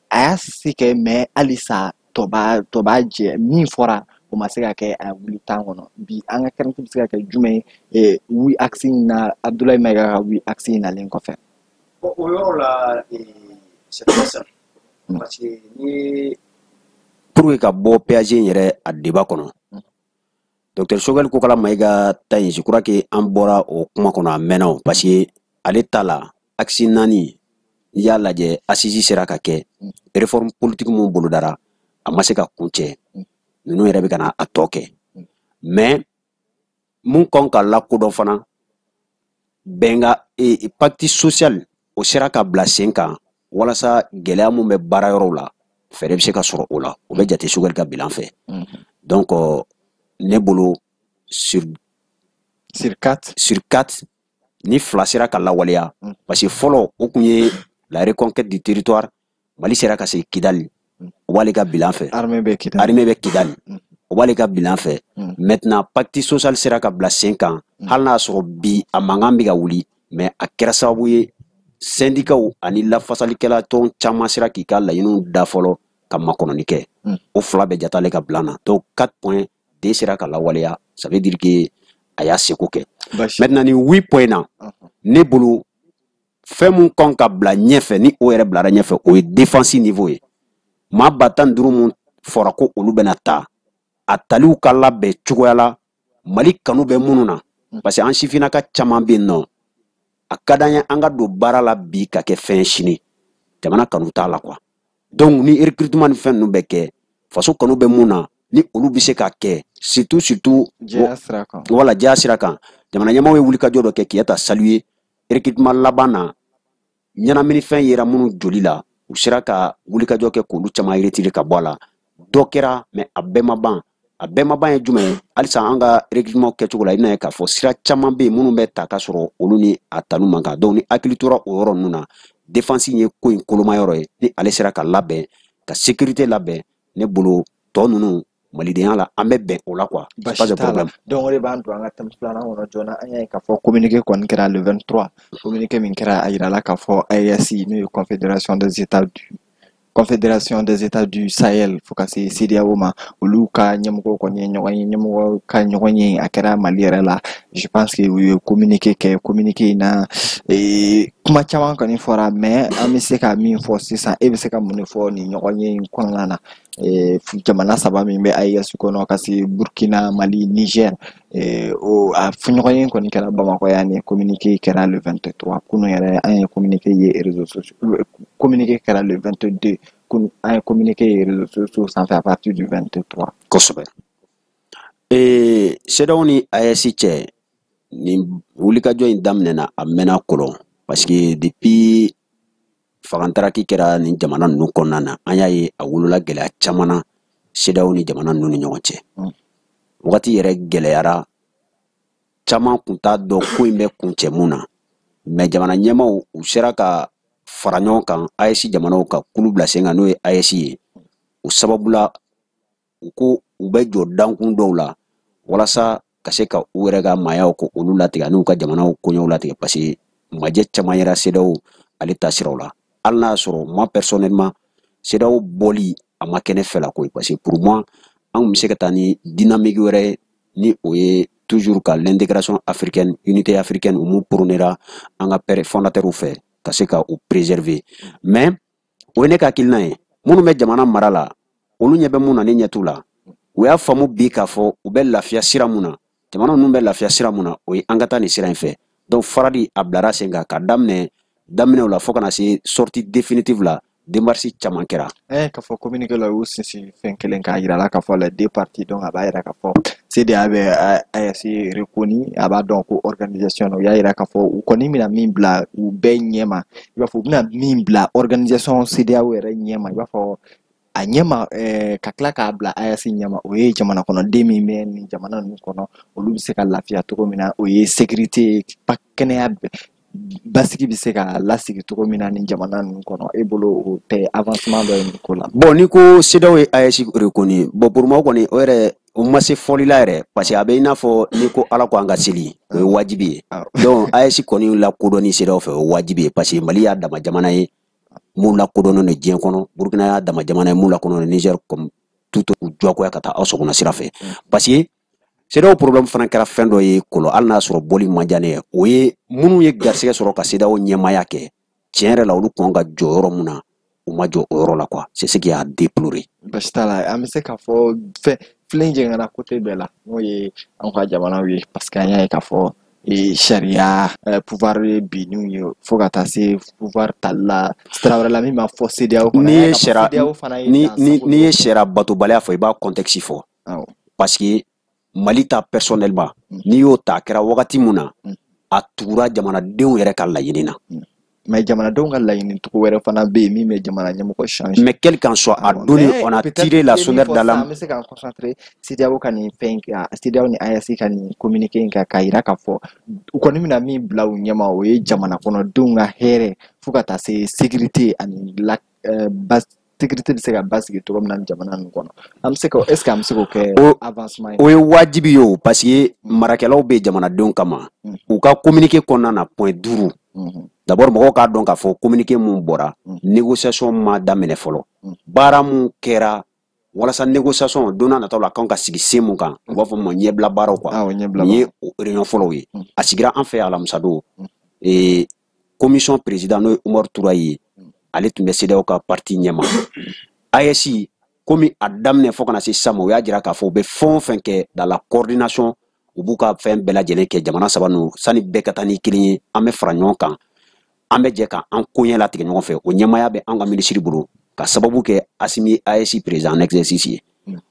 a y'a se kɛ mais halisa tɔ b'a jɛ min fɔra o ma se ka kɛ a wuli temps kɔnɔ bi an ka crainte bɛ se ka kɛ jumɛn ye oui axe na Abdoulaye Mayiga ka oui axe nalen kɔfɛ. Bon o yɔrɔ la c'est pas ça parce que ni pour que ka bɔ PAG yɛrɛ a débat kɔnɔ docteur Choguel Kokala Mayiga ta in je crois que an bɔra o kuma kɔnɔ a mɛnna o parce que ale ta la axe 4 i y'a lajɛ assise sera ka kɛ réforme politique mun bolodara a ma se ka kuncɛ ninnu yɛrɛ bɛ ka na a tɔ kɛ mais mun kɔn ka lakodɔn fana bɛnka pacte social o sera ka bila sen kan walasa gɛlɛya mun bɛ baara yɔrɔw la fɛɛrɛ bɛ se ka sɔrɔ o la o bɛ jate Choguel ka bilan fɛ donc ne bolo sur 4 ni fila sera ka lawaleya parce que fɔlɔ o kun ye la reconquête du territoire Mali sera ka se Kidali o b'ale ka bilan fɛ armée bɛ Kidali o b'ale ka bilan fɛ maintenant pacte social sera ka bila sen kan hali n'a sɔrɔ bi a mankan bɛ ka wuli mais a kɛra sababu ye syndicats ani lafasalikɛla tɔn caman sera k'i ka laɲiniw da fɔlɔ ka makɔnɔni kɛ o fila bɛ jate ale ka bilan na donc 4 points de sera ka lawaleya ça veut dire que a y'a seko kɛ maintenant ni 8 points na ne bolo fɛn mun kan ka bila ɲɛfɛ ni o yɛrɛ bilara ɲɛfɛ o ye défense niveau ye maa ba 15 mun fɔra ko olu bɛna ta a taliw ka labɛn cogoya la Mali kanu bɛ minnu na parce que an sifinnaka caman bɛ yen nɔ a ka d'an ye an ka don baara la bi ka kɛ fɛn sini jamana kanu t'a la quoi donc ni recrutement ni fɛn ninnu bɛ kɛ faso kanu bɛ mun na ni olu bɛ se ka kɛ surtout wala diya sira kan jamana ɲɛmaaw ye wulikajɔ dɔ kɛ k'i ta saluer recrutement laban na ɲɛnamini fɛn yera minnu joli la u sera ka wulikajɔ kɛ k'olu caman retirer ka bɔ a la dɔ kɛra mais a bɛɛ ma ban ye jumɛn ye halisa an ka recrutement kɛcogo la i bɛna ye k'a fɔ sira caman bɛ yen minnu bɛ ta ka sɔrɔ olu ni a tanu man kan donc ni hakili tora o yɔrɔ ninnu na défense ye ko in koloma yɔrɔ ye ni ale sera ka labɛn ka sécurité labɛn ne bolo tɔ ninnu malidenya la an bɛ bɛn o la quoi pas de problème donc o de b'an don an ka thème filanan kɔnɔ joona an y'a ye k'a fɔ communiqué kɔni kɛra le 23 communiqué min kɛra a yirala k'a fɔ AES n'o ye Confédération des États du Sahel fo ka se CEDEAO ma olu ka ɲɛmɔgɔw kɔni ye ɲɔgɔn ka ɲɔgɔn ye a kɛra Mali yɛrɛ la je pense que u ye communiqué kɛ communiqué in na kuma caman kɔni fɔra mais an bɛ se ka min fɔ sisan e bɛ se ka mun de fɔ nin ɲɔgɔn ye in kɔnɔna na jamana 3 min bɛ AES kɔnɔ ka se Burkina Mali Niger o a ɲɔgɔn ye kɔni kɛra Bamakɔ yan ni communiqué kɛra le 23 kunun yɛrɛ an ye communiqué ye réseaux sociaux communiqué kɛra le 22 an ye communiqué ye réseaux sociaux sanfɛ à partir du 23 kosɛbɛ CEDEAO ni AES cɛ nin wulikajɔ in daminɛna a mɛnna kolon parce que depuis fagantaraki kɛra nin jamana ninnu kɔnɔna na an y'a ye a wolola gɛlɛya caman na CEDEAO ni jamana ninnu ni ɲɔgɔn cɛ wagati yɛrɛ gɛlɛyara caman kun t'a dɔn ko in bɛ kuncɛ mun na mais jamana ɲɛmaaw u sera ka fara ɲɔgɔn kan AES jamanaw ka kulu bila sen kan n'o ye AES ye o sababu la u ko u bɛ jɔ dankun dɔw la walasa ka se ka u yɛrɛ ka maayaw ko olu latigɛ n'u ka jamanaw koɲɛw latigɛ parce que majɛ caman yɛrɛ CEDEAO ale ta siraw la hali n'a y'a sɔrɔ moi personnellement CEDEAO bɔli a ma kɛ ne fɛ la koyi parce que pour moi an kun bɛ se ka taa ni dynamique wɛrɛ ye ni o ye toujours ka l'intégration africaine unité africaine u mun prônera an ka père fondateur fɛ ka se ka u préserver mais o ye ne ka hakilina ye minnu bɛ jamana mara la olu ɲɛ bɛ mun na ne ɲɛ t'u la u y'a faamu bi k'a fɔ u bɛ lafiya sira mun na jamana ninnu bɛ lafiya sira mun na o ye an ka taa nin sira in fɛ donc farali a bilara sen kan ka daminɛw la fo kana se sortie définitive la démarche caman kɛra k'a fɔ communiqué la u sinsin fɛn kelen k'a yira la k'a fɔ les deux parties donc a b'a yira k'a fɔ CEDEAO bɛ AES reconnu a b'a dɔn ko organisation u y'a yira k'a fɔ u kɔni bɛna min bila u bɛɛ ɲɛma i b'a fɔ u bɛna min bila organisation CEDEAO yɛrɛ ɲɛma i b'a fɔ a ɲɛma ka tila k'a bila AES ɲɛma o ye jamana kɔnɔden min bɛ nin jamana ninnu kɔnɔ olu bɛ se ka lafiya cogo min na o ye sécurité kɛnɛya basigi bɛ se ka lasigi cogo min na ni jamana ninnu kɔnɔ e bolo o tɛ avancement dɔ ye nin ko la. bon ni ko CEDEAO ye AES reconnu bon pour moi kɔni o yɛrɛ o ma se fɔli la yɛrɛ parce que a bɛ i n'a fɔ ni ko ala ko an ka seli o ye wajibi ye donc AES kɔni lakodɔn ni CEDEAO fɛ o ye wajibi ye parce que Mali y'a dama jamana ye mun lakodɔnnen don diɲɛ kɔnɔ Burkina y'a dama jamana ye mun lakodɔnnen Niger comme tout u diyagoya ka taa aw sɔgɔnɔ sira fɛ parce que CEDEAO problème fana kɛra fɛn dɔ ye kɔlɔ hali n'a sɔrɔ bɔli man diya ne ye o ye minnu ye garisɛgɛ sɔrɔ ka CEDEAO ɲɛmaaya kɛ tiɲɛ yɛrɛ la olu kɔn ka jɔ yɔrɔ mun na u ma jɔ o yɔrɔ la quoi c'est ce qui a déploré. Basi t'a la an bɛ se k'a fɔ filen jɛngɛnna côté bɛɛ la n'o ye an ka jamanaw ye parce que an y'a ye k'a fɔ sariya pouvoir binniw ye fo ka taa se pouvoir tali la sira wɛrɛ la min ma fɔ CEDEAO kɔnɔ n'i ye sariya batobaliya fɔ i b'a contexte fɔ parce que Mali ta personnellement n'i y'o ta a kɛra wagati mun na a tugura jamanadenw yɛrɛ ka laɲini na mais jamanadenw ka laɲini cogo wɛrɛ fana bɛ yen min bɛ jamana ɲɛmɔgɔ changer mais quel qu'en soit a donné on a tiré la sonnette d'alarme an bɛ se k'an concentrer CEDEAO ka nin fɛn CEDEAO ni AES ka nin communiqué in kan k'a yira k'a fɔ u kɔni bɛna min bila u ɲɛma o ye jamana kɔnɔdenw ka hɛrɛ fo ka taa se sécurité ani sécurité bɛ se ka basigi cogo min na jamana ninnu kɔnɔ an bɛ se ka est-ce que an bɛ se k'o kɛ avancement ye o ye wajibi ye o parce que marakɛlaw bɛ jamanadenw kama u ka communiqué kɔnɔna na point 5 d'abord mɔgɔw k'a dɔn k'a fɔ communiqué mun bɔra négociation ma daminɛ fɔlɔ baara mun kɛra walasa négociation don n'a nataw la kan ka sigi sen mun kan u b'a fɔ ma ɲɛbila baaraw quoi nin ye réunion fɔlɔw ye a sigira an fɛ alamisa don commission président n'o ye Umaru Tura ye ale tun bɛ CEDEAO ka parti ɲɛma AES komi a daminɛ fo kana se sisan ma u y'a jira k'a fɔ u bɛ fɛn o fɛn kɛ dans la coordination u b'u ka fɛn bɛɛ lajɛlen kɛ jamana saba ninnu sani bɛɛ ka taa ni kelen ye an bɛ fara ɲɔgɔn kan an bɛ jɛ ka an koɲɛ latigɛ ɲɔgɔn fɛ o ɲɛmaaya bɛ an ka minisiri bolo ka sababu kɛ Assimi AES président en exercice ye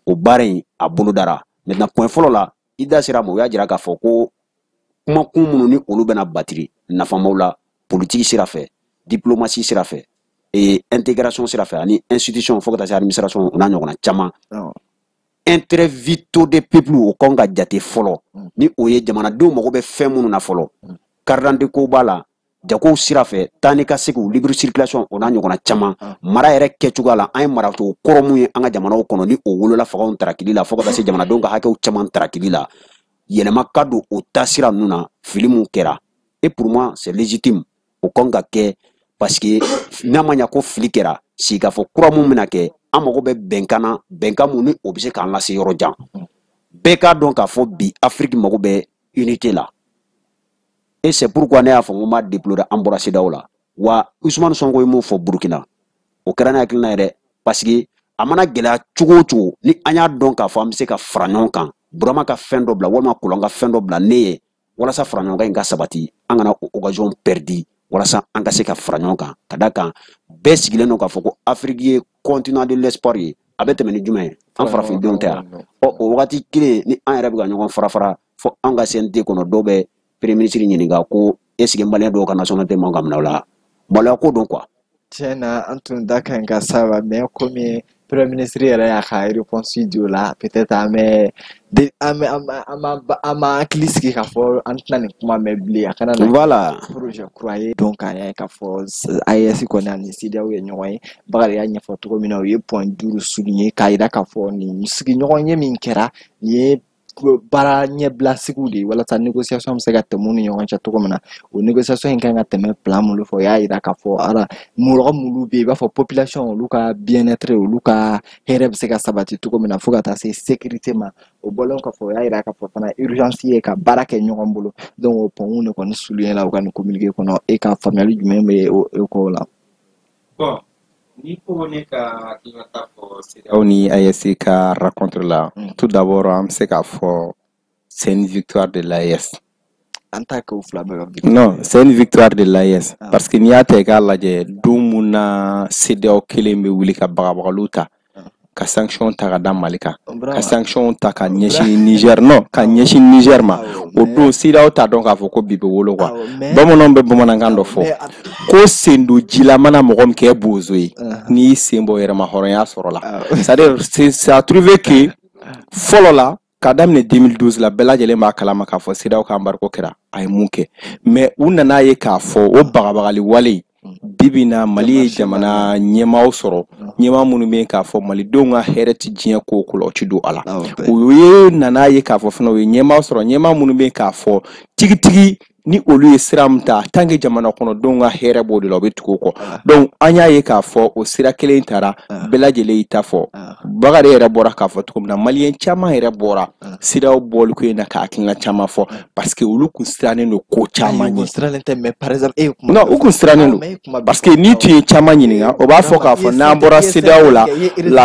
o baara in a bolo dara maintenant point fɔlɔ la i da sera ma u y'a jira k'a fɔ ko kumakun minnu ni olu bɛna batiri nafamaw la politique sira fɛ diplomatie sira fɛ intégration sira fɛ ani institution fo ka taa se administration o n'a ɲɔgɔnna caman intérêt vitaux des peuples o kan ka jate fɔlɔ ni o ye jamanadenw mago bɛ fɛn minnu na fɔlɔ carte d'identité ko b'a la jagow sira fɛ taa ni ka segin libre circulation o n'a ɲɔgɔnna caman mara yɛrɛ kɛcogoya la an ye maracogo kɔrɔ mun ye an ka jamanaw kɔnɔ ni o wolola fagaw tarakili la fo ka taa se jamanadenw ka hakɛw caman tarakili la yɛlɛma ka don o taasira ninnu na fili mun kɛra et pour moi c'est légitime o kan ka kɛ parce que n'a ma ɲa ko fili kɛra si k'a fɔ kura mun bɛna kɛ an mago bɛ bɛnkan na bɛnkan mun ni o bɛ se k'an lase yɔrɔ jan bɛɛ k'a dɔn k'a fɔ bi Afrique mago bɛ unité la et c'est pourquoi ne y'a fɔ n ko n b'a déplorer an bɔra CEDEAO la wa Usumani Sonko ye mun fɔ Burkina o kɛra ne hakilina ye dɛ parce que a mana gɛlɛya cogo o cogo ni an y'a dɔn k'a fɔ an bɛ se ka fara ɲɔgɔn kan Burama ka fɛn dɔ bila walima Kolon ka fɛn dɔ bila ne ye walasa fara ɲɔgɔn kan in ka sabati an kana o occasion perdue walasa an ka se ka fara ɲɔgɔn kan ka da kan bɛɛ sigilen don k'a fɔ ko Afrique ye continent de l'espoir ye a bɛ tɛmɛ ni jumɛn ye an farafindenw tɛ yan o wagati kelen ni an yɛrɛ bɛ ka ɲɔgɔn fara fɔ an ka CNT kɔnɔ dɔw bɛ premier ministre ɲininka ko est-ce que malien dɔw ka nationalité man ka minɛ o la maloya ko don quoi tiɲɛ na an tun da ka ɲi ka saba mais komi Premier ministre yɛrɛ y'a ka réponse di o la peut-être an ma hakili sigi k'a fɔ an tɛna nin kuma mɛn bilen a kana na Voilà. projet kura ye donc an y'a ye k'a fɔ AES kɔni ani CEDEAO ye ɲɔgɔn ye Bakari y'a ɲɛfɔ cogo min na u ye point 5 souligner k'a yira k'a fɔ nin sigiɲɔgɔnye min kɛra nin ye baara ɲɛbila sigiw de ye walasa négociation bɛ se ka tɛmɛ u ni ɲɔgɔn cɛ cogo min na o négociation in kan ka tɛmɛ plan minnu fɛ o y'a yira k'a fɔ mɔgɔ minnu bɛ yen i b'a fɔ population olu ka bien-être olu ka hɛrɛ bɛ se ka sabati cogo min na fo ka taa se sécurité ma o bɔlen kɔfɛ o y'a yira k'a fɔ fana urgence ye ka baara kɛ ɲɔgɔn bolo donc o point de kɔni souligner la u ka nin communiqué kɔnɔ e ka faamuyali jumɛn bɛ o ko la. Bon. Ni ko ne ka hakilina fɔ CEDEAO ni AES ka rencontre la tout d'abord an bɛ se k'a fɔ c'est une victoire de l'AES. En tant que fila bɛɛ ka victoire. Non, c'est une victoire de l'AES parce que n'i y'a ta i k'a lajɛ don mun na CEDEAO kelen bɛ wuli ka bagabagaliw ta ka sanction ta ka da Mali kan ka sanction ta ka ɲɛsin Niger ka ɲɛsin Niger ma o don CEDEAO t'a dɔn k'a fɔ ko bi bɛ wolo quoi bamananw bɛ bamanankan dɔ fɔ ko sen don ji la mana mɔgɔ min kɛ bozo ye n'i y'i sen bɔ yɛrɛ ma hɔrɔnya sɔrɔ la c'est-à-dire ça a trouvé que fɔlɔ la ka daminɛ 2012 la bɛɛ lajɛlen b'a kalama k'a fɔ CEDEAO ka embargo kɛra a ye mun kɛ mais u nana ye k'a fɔ o bagabagali wale bibi na Mali ye jamana ɲɛmaaw sɔrɔ ɲɛmaa minnu bɛ k'a fɔ malidenw ka hɛrɛ tɛ diɲɛ ko o ko la o tɛ don a la u ye nana ye k'a fɔ fana u ye ɲɛmaa sɔrɔ ɲɛmaa minnu bɛ k'a fɔ tigitigi ni olu ye sira min ta tant que jamana kɔnɔdenw ka hɛrɛ b'o de la o bɛ tugu o kɔ donc an y'a ye k'a fɔ o sira kelen taara bɛɛ lajɛlen y'i ta fɔ Bakari yɛrɛ bɔra k'a fɔ cogo min na maliyɛn caman yɛrɛ bɔra CEDEAO bɔliko in na ka hakilina caman fɔ parce que olu kun sirannen don ko caman ɲɛ mais par exemple non u kun sirannen don parce que n'i tun ye caman ɲininka o b'a fɔ k'a fɔ n'an bɔra CEDEAO la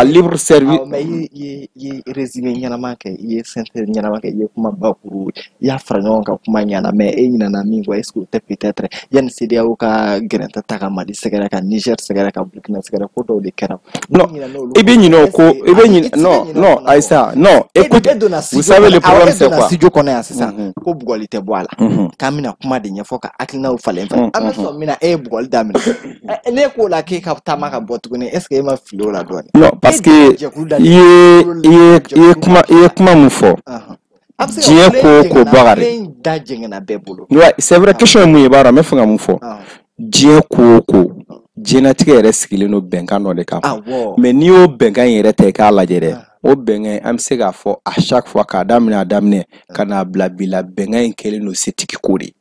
libre service mais i ye résumé ɲɛnama kɛ i ye synthèse ɲɛnama kɛ i ye kuma bakuru i y'a fara ɲɔgɔn kan kuma ɲɛna mais e ɲinana min kɔ est ce que o tɛ peut-être yanni CEDEAO ka gɛrɛntɛ ta ka Mali sɛgɛrɛ ka Niger sɛgɛrɛ ka Burkina sɛgɛrɛ ko dɔw de kɛra non i bɛ ɲinɛ o ko i bɛ ɲinɛ non Aïssa non écoute vous savez le problème c'est quoi studio kɔnɔ yan sisan ko bugɔli tɛ bɔ a la k'an bɛna kuma de ɲɛfɔ ka hakilinaw falen falen an bɛ sɔn min na e ye bugɔli daminɛ ne k'o la k'e ka taama ka bɔ tuguni est ce que e ma fili o la dɔɔni non parce que i ye kuma mun fɔ diɲɛ ko Bakari da jɛngɛnna bɛɛ bolo ouais c'est vrai question ye mun ye b'a dɔn n bɛ fɛ ka mun fɔ diɲɛ ko diɲɛlatigɛ yɛrɛ sigilen don bɛnkan dɔ de kan mais n'i y'o bɛnkan yɛrɛ ta i k'a lajɛ dɛ o bɛnkan an bɛ se k'a fɔ à chaque fois k'a daminɛ ka n'a bila bi la bɛnkan in kɛlen don setigi ko de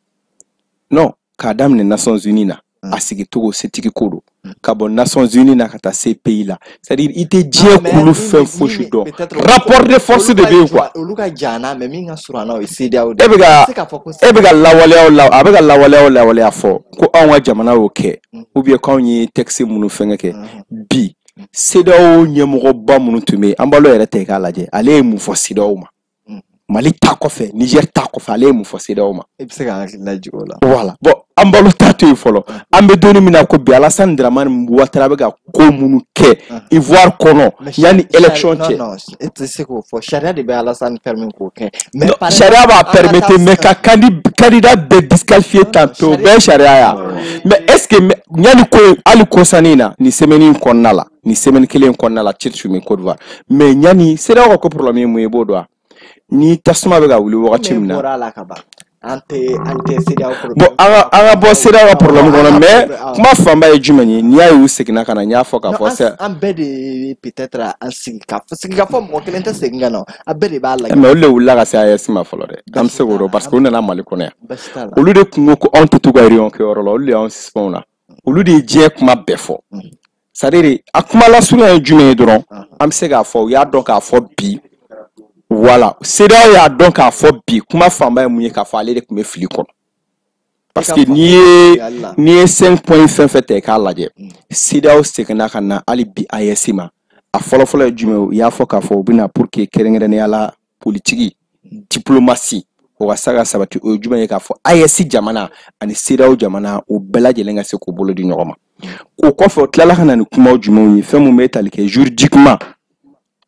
non k'a daminɛ Nations Unies na a sigi togo setigi ko don ka bɔ Nations Unies na ka taa se pays la c'est-à-dire i tɛ diɲɛ kulu fɛn fosi dɔn rapport de force de bɛ yen quoi olu ka jana mais min ka surun a na o ye CEDEAO de e bɛ ka lawaleya fɔ ko anw ka jamana y'o kɛ ou bien k'anw ye texte minnu fɛngɛ kɛ bi CEDEAO ɲɛmɔgɔba minnu tun bɛ yen an balo yɛrɛ tɛ k'a lajɛ ale ye mun fɔ CEDEAO ma Mali ta kɔfɛ Niger ta kɔfɛ ale ye mun fɔ CEDEAO ma i bɛ se ka hakilina jigin o la voilà bon an balo ta to yen fɔlɔ an bɛ donni min na ko bi Alassane Dramane Ouattara bɛ ka ko minnu kɛ Ivoire kɔnɔ yanni élection cɛ non e tɛ se k'o fɔ sariya de bɛ Alassane permis k'o kɛ sariya b'a permettre mais ka candidat bɛɛ disqualifier tantôt o bɛɛ ye sariya ya mais est ce que yanni ko hali kɔsannin na nin semaine in kɔnɔna la nin semaine kelen kɔnɔna la Tchad tun bɛ Côte d'Ivoire mais yanni CEDEAO ka ko problème ye mun ye i b'o dɔn wa ni tasuma bɛ ka wuli wagati min na bon an ka bɔ CEDEAO ka problème kɔnɔ mais kuma fanba ye jumɛn ye n'i y'a ye u seginna ka na n y'a fɔ k'a fɔ an bɛɛ de peut-être an sigi ka fɔ mɔgɔ kelen tɛ segin ka na an bɛɛ de b'a lajɛ mais olu de wulila ka se AES ma fɔlɔ dɛ an bɛ se k'o dɔn parce que u nana Mali kɔnɔ yan olu de kun ko anw tɛ to ka réunion kɛ yɔrɔ la olu de y'anw suspend na olu de ye diɲɛ kuma bɛɛ fɔ c'est-à-dire a kuma lasurunya ye jumɛn ye dɔrɔn an bɛ se k'a fɔ u y'a dɔn k'a fɔ bi voilà CEDEAO y'a dɔn k'a fɔ bi kuma fanba ye mun ye k'a fɔ ale de tun bɛ fili kɔnɔ parce que n'i ye 5 points fɛn fɛn ta i k'a lajɛ CEDEAO seginna ka na hali bi AES ma a fɔlɔ ye jumɛn ye u y'a fɔ k'a fɔ u bɛna pour que kɛrɛnkɛrɛnnenya la politiki diplomasi o ka se ka sabati o ye jumɛn ye k'a fɔ AES jamana ani CEDEAO jamana o bɛɛ lajɛlen ka se k'u bolo di ɲɔgɔn ma o kɔfɛ o tilala ka na ni kumaw jumɛnw ye fɛn mun bɛ tali kɛ juridiquement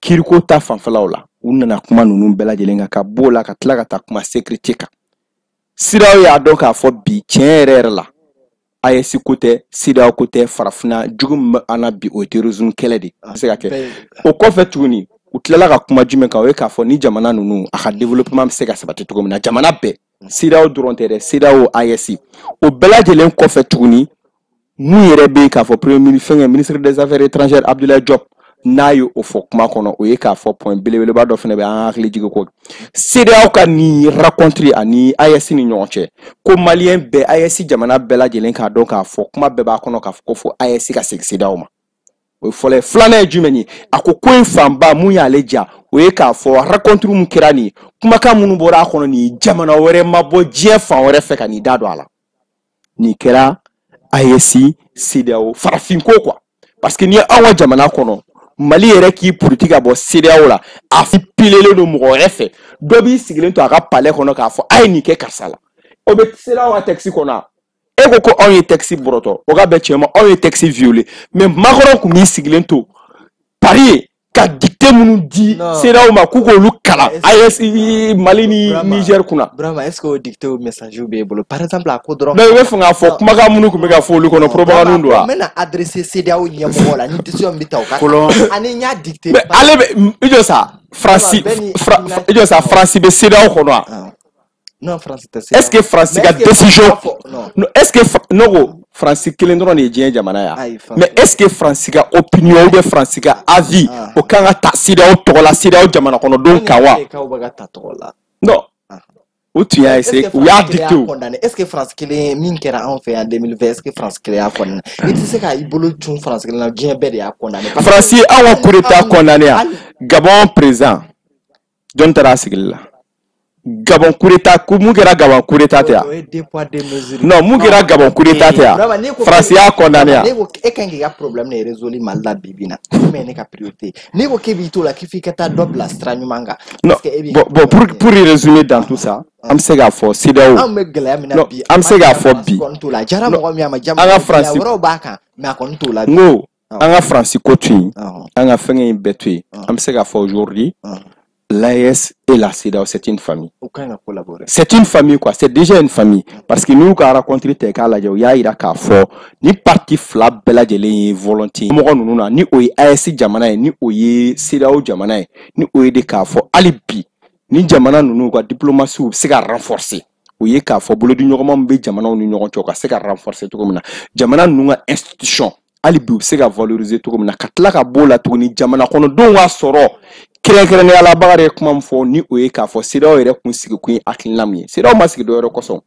kiiriko ta fanfɛlaw la u nana kuma ninnu bɛɛ lajɛlen ka b'o la ka tila ka taa kuma sécurité kan CEDEAO y'a dɔn k'a fɔ bi tiɲɛ yɛrɛ la AES côté CEDEAO côté farafina jugu ana bi o terrorisme kɛlɛ de se ka kɛ o kɔfɛ tuguni u tilala ka kuma jumɛn kan o ye k'a fɔ ni jamana ninnu a ka développement bɛ se ka sabati cogo min na jamana bɛɛ CEDEAO dɔrɔn tɛ dɛ CEDEAO AES o bɛɛ lajɛlen kɔfɛ tuguni mun yɛrɛ bɛ k'a fɔ ministre des affaires étrangères Abdoulaye Diop n'a ye o fɔ kuma kɔnɔ o ye k'a fɔ point belebeleba dɔ fana bɛ an hakili jigin ko CEDEAO ka nin rencontre ani AES ni ɲɔgɔn cɛ ko maliyɛn bɛɛ AES jamana bɛɛ lajɛlen k'a dɔn k'a fɔ kuma bɛɛ b'a kɔnɔ k'a fɔ ko fɔ AES ka segin CEDEAO ma o ye fɔlɔ ye filanan ye jumɛn ye a ko in fanba mun y'ale ja o ye k'a fɔ rencontre mun kɛra nin kumakan minnu bɔra a kɔnɔ nin jamana wɛrɛ ma bɔ diɲɛ fan wɛrɛ fɛ ka nin da don a la nin kɛra AES CEDEAO farafinko quoi parce que ni anw ka jamana kɔnɔ Mali yɛrɛ k'i politique ka bɔ CEDEAO la a fi pilelen don mɔgɔ wɛrɛ fɛ dɔ b'i sigilen to a ka palais kɔnɔ k'a fɔ a ye nin kɛ karisa la o bɛ CEDEAO ka texte kɔnɔ e ko ko anw ye texte bɔrɔtɔ o ka bɛn tiɲɛ ma anw ye texte violé mais makɔrɔ kun b'i sigilen to Paris ka dicté minnu di CEDEAO ma k'u k'olu kalan AES Mali ni Niger kunna. Brahma est-ce que o dicté o message b'e bolo par exemple a ko dɔrɔn. mais i bɛ fɛ k'a fɔ kumakan minnu kun bɛ ka fɔ olu kɔnɔ propagande don wa. n bɛna adresser CEDEAO ɲɛmɔgɔ la ni décision bɛ ta o ka ani n y'a dicté. mais ale bɛ i jɔ sa France i jɔ sa France bɛ CEDEAO kɔnɔ wa. non France tɛ CEDEAO. est-ce que France ka décision non est-ce que ne ko France kelen dɔrɔn de ye diɲɛ jamana ya mais est-ce que France ka opinion ou bien France ka avis o kan ka ta CEDEAO tɔgɔ la CEDEAO jamana kɔnɔdenw kan wa. non o tun y'a essayer u y'a dicté o. est-ce que France kelen min kɛra anw fɛ yan 2020 est-ce que France kelen y'a condamné i tɛ se ka i bolo cun France kelen na diɲɛ bɛɛ de y'a condamné. France ye anw ka coup d'état condamné yan Gabon président jɔn taara a sigili la. Gabon coup d'état mun kɛra Gabon coup d'état tɛ yan. non mun kɛra Gabon coup d'état tɛ yan France y'a condamné yan. e kan k'i ka problème de résoudre Mali la bi bi in na mais ne ka priorité n'i ko k'e b'i to la k'i f'i ka taa dɔ bila sira ɲuman kan. non bon pour y résumer dans tout ça an bɛ se k'a fɔ CEDEAO an bɛ gɛlɛya min na bi an bɛ se k'a fɔ bi a diyara mɔgɔ min a ma diya an ka France wɛrɛw b'a kan mais a kɔni t'o la. n ko an ka France ko to yen an ka fɛngɛ in bɛɛ to yen an bɛ se k'a fɔ aujourd'hui l'AES et la CEDEAO, c'est une famille. C'est une famille quoi, c'est déjà une famille. Parce que nous, quand on rencontre tes cas là, il y a ira fort, ni parti flab bela jeli volonté. Ni oye AES jamana, ni oye CEDEAO jamana, ni oye de cas fort alibi. Ni jamana nous quoi diplomatie c'est qu'à renforcer. Oye cas fort bolo du ñogoma mbe jamana ou ñogon choka c'est qu'à renforcer tout comme na. Jamana nous a institution alibi c'est qu'à valoriser tout comme na. Katla ka bola tout ni jamana kono don wa soro. Kɛrɛnkɛrɛnnenya la bagare kuma min fɔ ni o ye k'a fɔ CEDEAO yɛrɛ kun sigi kun ye hakilina min ye CEDEAO ma sigi dɔwɛrɛ kɔsɔn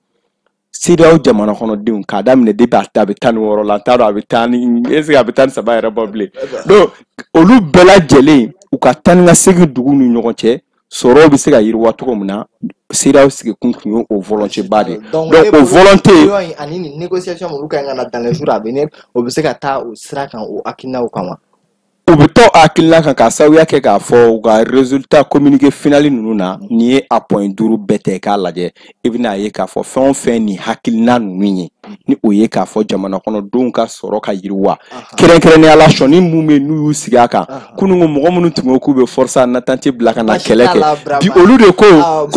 CEDEAO jamana kɔnɔdenw k'a daminɛ depuis a bɛ taa ni 6 la n t'a dɔn a bɛ taa ni est-ce que a bɛ taa ni 3 yɛrɛ bɔ bilen donc olu bɛɛ lajɛlen u ka taa ni ka segin dugu ni ɲɔgɔn cɛ sɔrɔw bɛ se ka yiriwa cogo min na CEDEAO sigi kun ye o volonté ba de donc o volonté ani ni négociation olu ka kan ka na dans les jours à venir o bɛ se ka taa o sira kan o hakilinaw kan wa. u bɛ to hakilina kan k'a sababuya kɛ k'a fɔ u ka résultat communiqué finali ninnu na n'i ye a point 5 bɛɛ ta k'a lajɛ i bɛna ye k'a fɔ fɛn o fɛn ni hakilina ninnu ye ni o ye k'a fɔ jamana kɔnɔdenw ka sɔrɔ ka yiriwa kɛrɛnkɛrɛnnenya la sɔnni mun bɛ n'u y'u sigi a kan kununko mɔgɔ minnu tun ko k'u bɛ force en attente bila ka na kɛlɛ kɛ bi olu de ko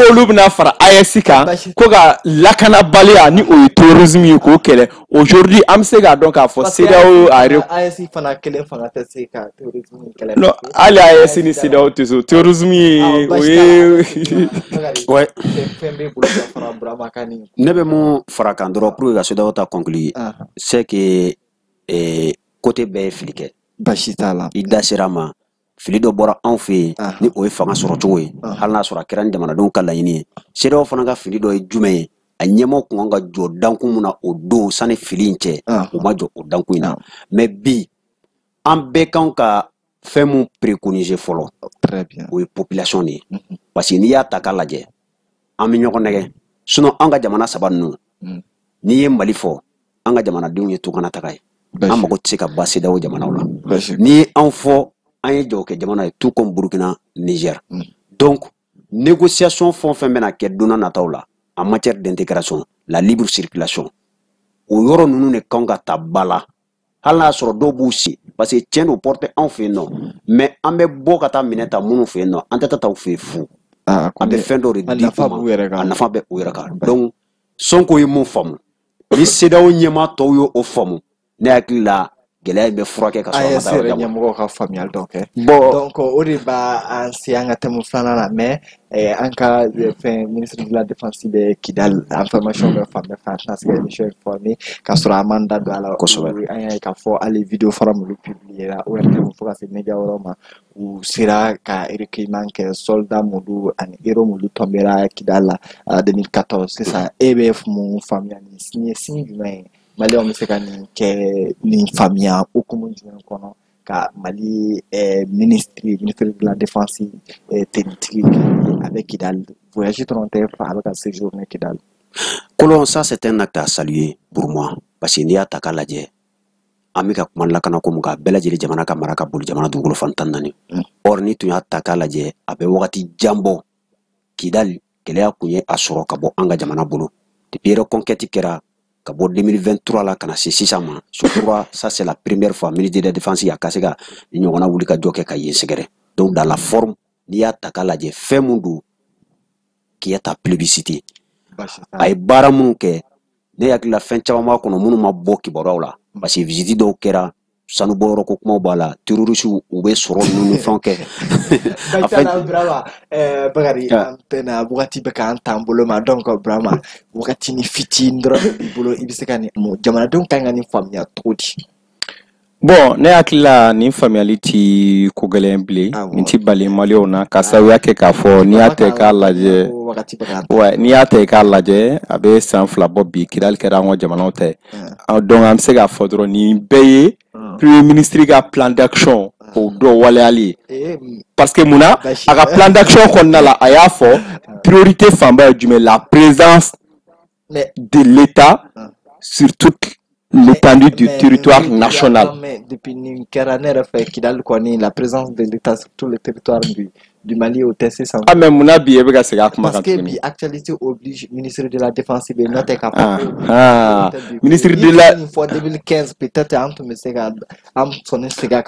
olu bɛna fara AES kan ko ka lakanabaliya ni o ye terrorisme ye k'o kɛlɛ aujourd'hui an bɛ se k'a dɔn k'a fɔ CEDEAO AES fana kelen fanga tɛ se ka non, allez à essayer CEDEAO toujours. Terrorisme, oui. Ouais. Ne bɛ mun fara kan dɔrɔn pour que ka CEDEAO ta conclure c'est que côté bɛɛ ye fili kɛ. Basi t'a la. I da sera ma fili dɔ bɔra anw fɛ yen ni o ye fanga sɔrɔ cogo ye hali n'a sɔrɔ a kɛra ni jamanadenw ka laɲini ye CEDEAO fana ka fili dɔ ye jumɛn ye a ɲɛmɔgɔ kun kan ka jɔ dankun mun na o don sanni fili in cɛ u ma jɔ o dankun in na mais bi an bɛɛ kan ka fɛn mun préconiser fɔlɔ o ye population de ye parce que n'i y'a ta k'a lajɛ an bɛ ɲɔgɔn nɛgɛ sinon an ka jamana saba ninnu n'i ye Mali fɔ an ka jamanadenw ye tukana taga ye an mago tɛ se ka ba CEDEAO jamanaw la n'i ye anw fɔ an ye jagokɛ jamana ye tout comme Burkina Niger donc négociation fɛn o fɛn bɛna kɛ don n'a nataw la en matière d'intégration la libre circulation o yɔrɔ ninnu de kan ka ta ba la hali n'a sɔrɔ dɔw b'u si parce que tiɲɛ don porte anw fɛ yen nɔ mais an bɛ bɔ ka taa minɛ ta minnu fɛ yen nɔ an tɛ taa u fɛ yen fu an bɛ fɛn dɔ de di u ma a nafa bɛ u yɛrɛ kan donc Sonko ye mun faamu ni CEDEAO ɲɛma tɔw ye o faamu ne hakili la gɛlɛya in bɛ furakɛ ka sɔrɔ a ma taa yɔrɔ jan. ɲɛmɔgɔw ka faamuyali dɔ kɛ. Bon donc o de b'a an se an ka thème filanan la mais an ka fɛn ministre de la défense bɛ Kidal information bɛ fan bɛɛ fɛ an tɛna se ka émission informé ka sɔrɔ an m'an da don a la. kosɛbɛ. an y'a ye k'a fɔ hali vidéo fɔra m'olu publier la ORTM fo ka se média wɛrɛw ma u sera ka recueillement kɛ soldat m'olu ani héros m'olu tombera Kidal la 2014 sisan e bɛ mun faamuya ni ye signe jumɛn ye Malien bɛ se ka nin kɛ nin faamuya hukumu jumɛn kɔnɔ ka Mali ministre de la défense tenitigi avec Kidal voyage dɔrɔn tɛ fa a bɛ ka séjourner Kidal. Kolon, ça c'est un acte à saluer pour moi parce que n'i y'a ta k'a lajɛ an bɛ ka kuma lakana ko mun ka bɛɛ lajɛlen jamana ka mara ka boli jamana dugukolo fan 14 or ni tun y'a ta k'a lajɛ a bɛ wagati jan bɔ Kidal gɛlɛya kun ye a sɔrɔ ka bɔ an ka jamana bolo depuis reconquête kɛra ka bɔ 2023 la kana se sisan ma surtout ça c'est la première fois ministre de la défense a ka se ka ni ɲɔgɔnna wuli ka jɔ kɛ ka yen sɛgɛrɛ donc dans la forme n'i y'a ta k'a lajɛ fɛn mun don qui est à plébisciter a ye baara minnu kɛ ne hakili la fɛn caman b'a kɔnɔ minnu ma bɔ kibaruyaw la parce que visite dɔw kɛra sanubɔyɔrɔ ko kumaw b'a la terrorisiw u bɛ sɔrɔ ninnu ni fɛnw kɛ. Brahma Bakari an tɛna wagati bɛ k'an t'an bolo ma donc Brahma wagati ni fitinin dɔrɔn b'i bolo i bɛ se ka nin jamanadenw kan ka nin faamuya cogo di. Bon ne hakili la nin faamuyali ti ko gɛlɛn bilen nin ti bali maliyɛnw na ka sababuya kɛ k'a fɔ n'i y'a ta k'a lajɛ n'i y'a ta k'a lajɛ a bɛ san 2 bɔ bi Kidal kɛra an ka jamanaw ta ye donc an bɛ se k'a fɔ dɔrɔn nin bɛɛ ye premier ministre ka plan d'action o dɔ waleyali ye parce que munna a ka plan d'action kɔnɔna la a y'a fɔ priorité fanba ye jumɛn la présence de l'État sur toute l'étendue du territoire national. Mais depuis Kidal connaît la présence de l'État sur tout le territoire du Mali au TC. Ah mais mon avis est que c'est parce que l'actualité oblige ministre de la Défense de noter ministre de la fois 2015 peut-être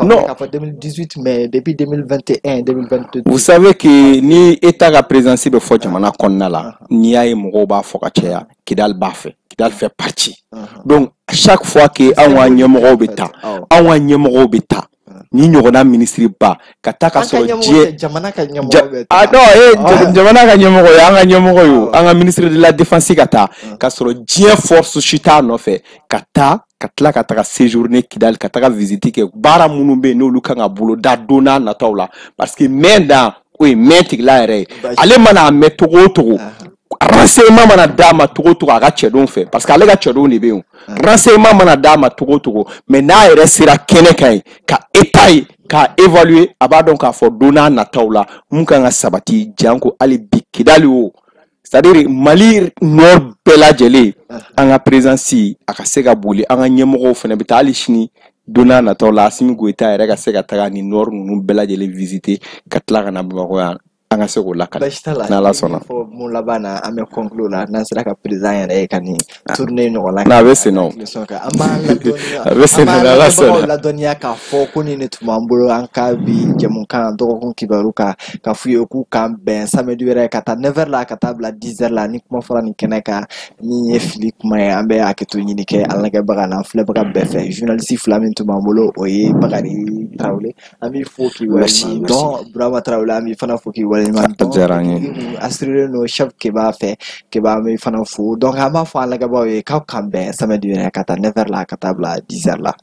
non 2018 mais depuis 2021 2022. Vous savez que ni État la présence de fois jamana konna la ni ay mɔgɔw b'a fɔ ka caya Kidal b'a fɛ Kidal fait partie. Donc chaque fois que an ɲɛmɔgɔw bɛ taa an ɲɛmɔgɔw bɛ taa ni ɲɔgɔnna ministre ba ka taa ka sɔrɔ diɲɛ jamana ka ɲɛmɔgɔ bɛ taa jamana ka ɲɛmɔgɔ ye an ka ɲɛmɔgɔ ye an ka ministre de la défense ka taa ka sɔrɔ diɲɛ force si t'a nɔfɛ ka taa ka tila ka taga séjourner Kidal ka taga visite kɛ baara minnu bɛ yen n'olu kan ka bolo da don n'a nataw la parce que main dans o ye main tigila yɛrɛ ye ale mana a mɛn togo o togo renseignement mana d'a ma togo togo a ka cɛdenw fɛ parce que ale ka cɛdenw de bɛ yen renseignement mana d'a ma togo togo mais n'a yɛrɛ sera kɛnɛ kan ye ka état ye k'a évaluer a b'a dɔn k'a fɔ don n'a nataw la mun kan ka sabati janko hali bi Kidali o c'est-à-dire Mali nord bɛɛ lajɛlen an ka présence a ka se ka boli an ka ɲɛmɔgɔw fana bɛ taa hali sini don n'a nataw la Assimi Goïta yɛrɛ ka se ka taga ni nord ninnu bɛɛ lajɛlen visiter ka tila ka na Bamakɔ yan an ka se k'o lakale n'Ala sɔnna. Mun laban na an bɛ conclure la n'an sera ka président yɛrɛ ye ka nin tournée ɲɔgɔn la. A bɛ sen o. An b'an ladɔnniya k'a fɔ ko nin de tun b'an bolo an ka bi jɛmukan dɔgɔkun kibaru ka f'u ye k'u k'an bɛn samedi wɛrɛ ka taa 9h la ka taa bila 10h la ni kuma fɔra nin kɛnɛ kan min ye fili kuma ye an bɛ hakɛto ɲini kɛ an lagɛbaga n'an filɛbaga bɛɛ fɛ journaliste 2 min tun b'an bolo o ye Bakari Tarawele an b'i fo k'i waleɲuman dɔn Burama Tarawele an b'i fana fo k'i waleɲuman dɔn assuré no chef Keba fɛ Keba an b'i fana fo donc an b'a fɔ an lagɛbagaw ye k'aw k'an bɛn samedi wɛrɛ ka taa 9h la ka taa bila 10h la.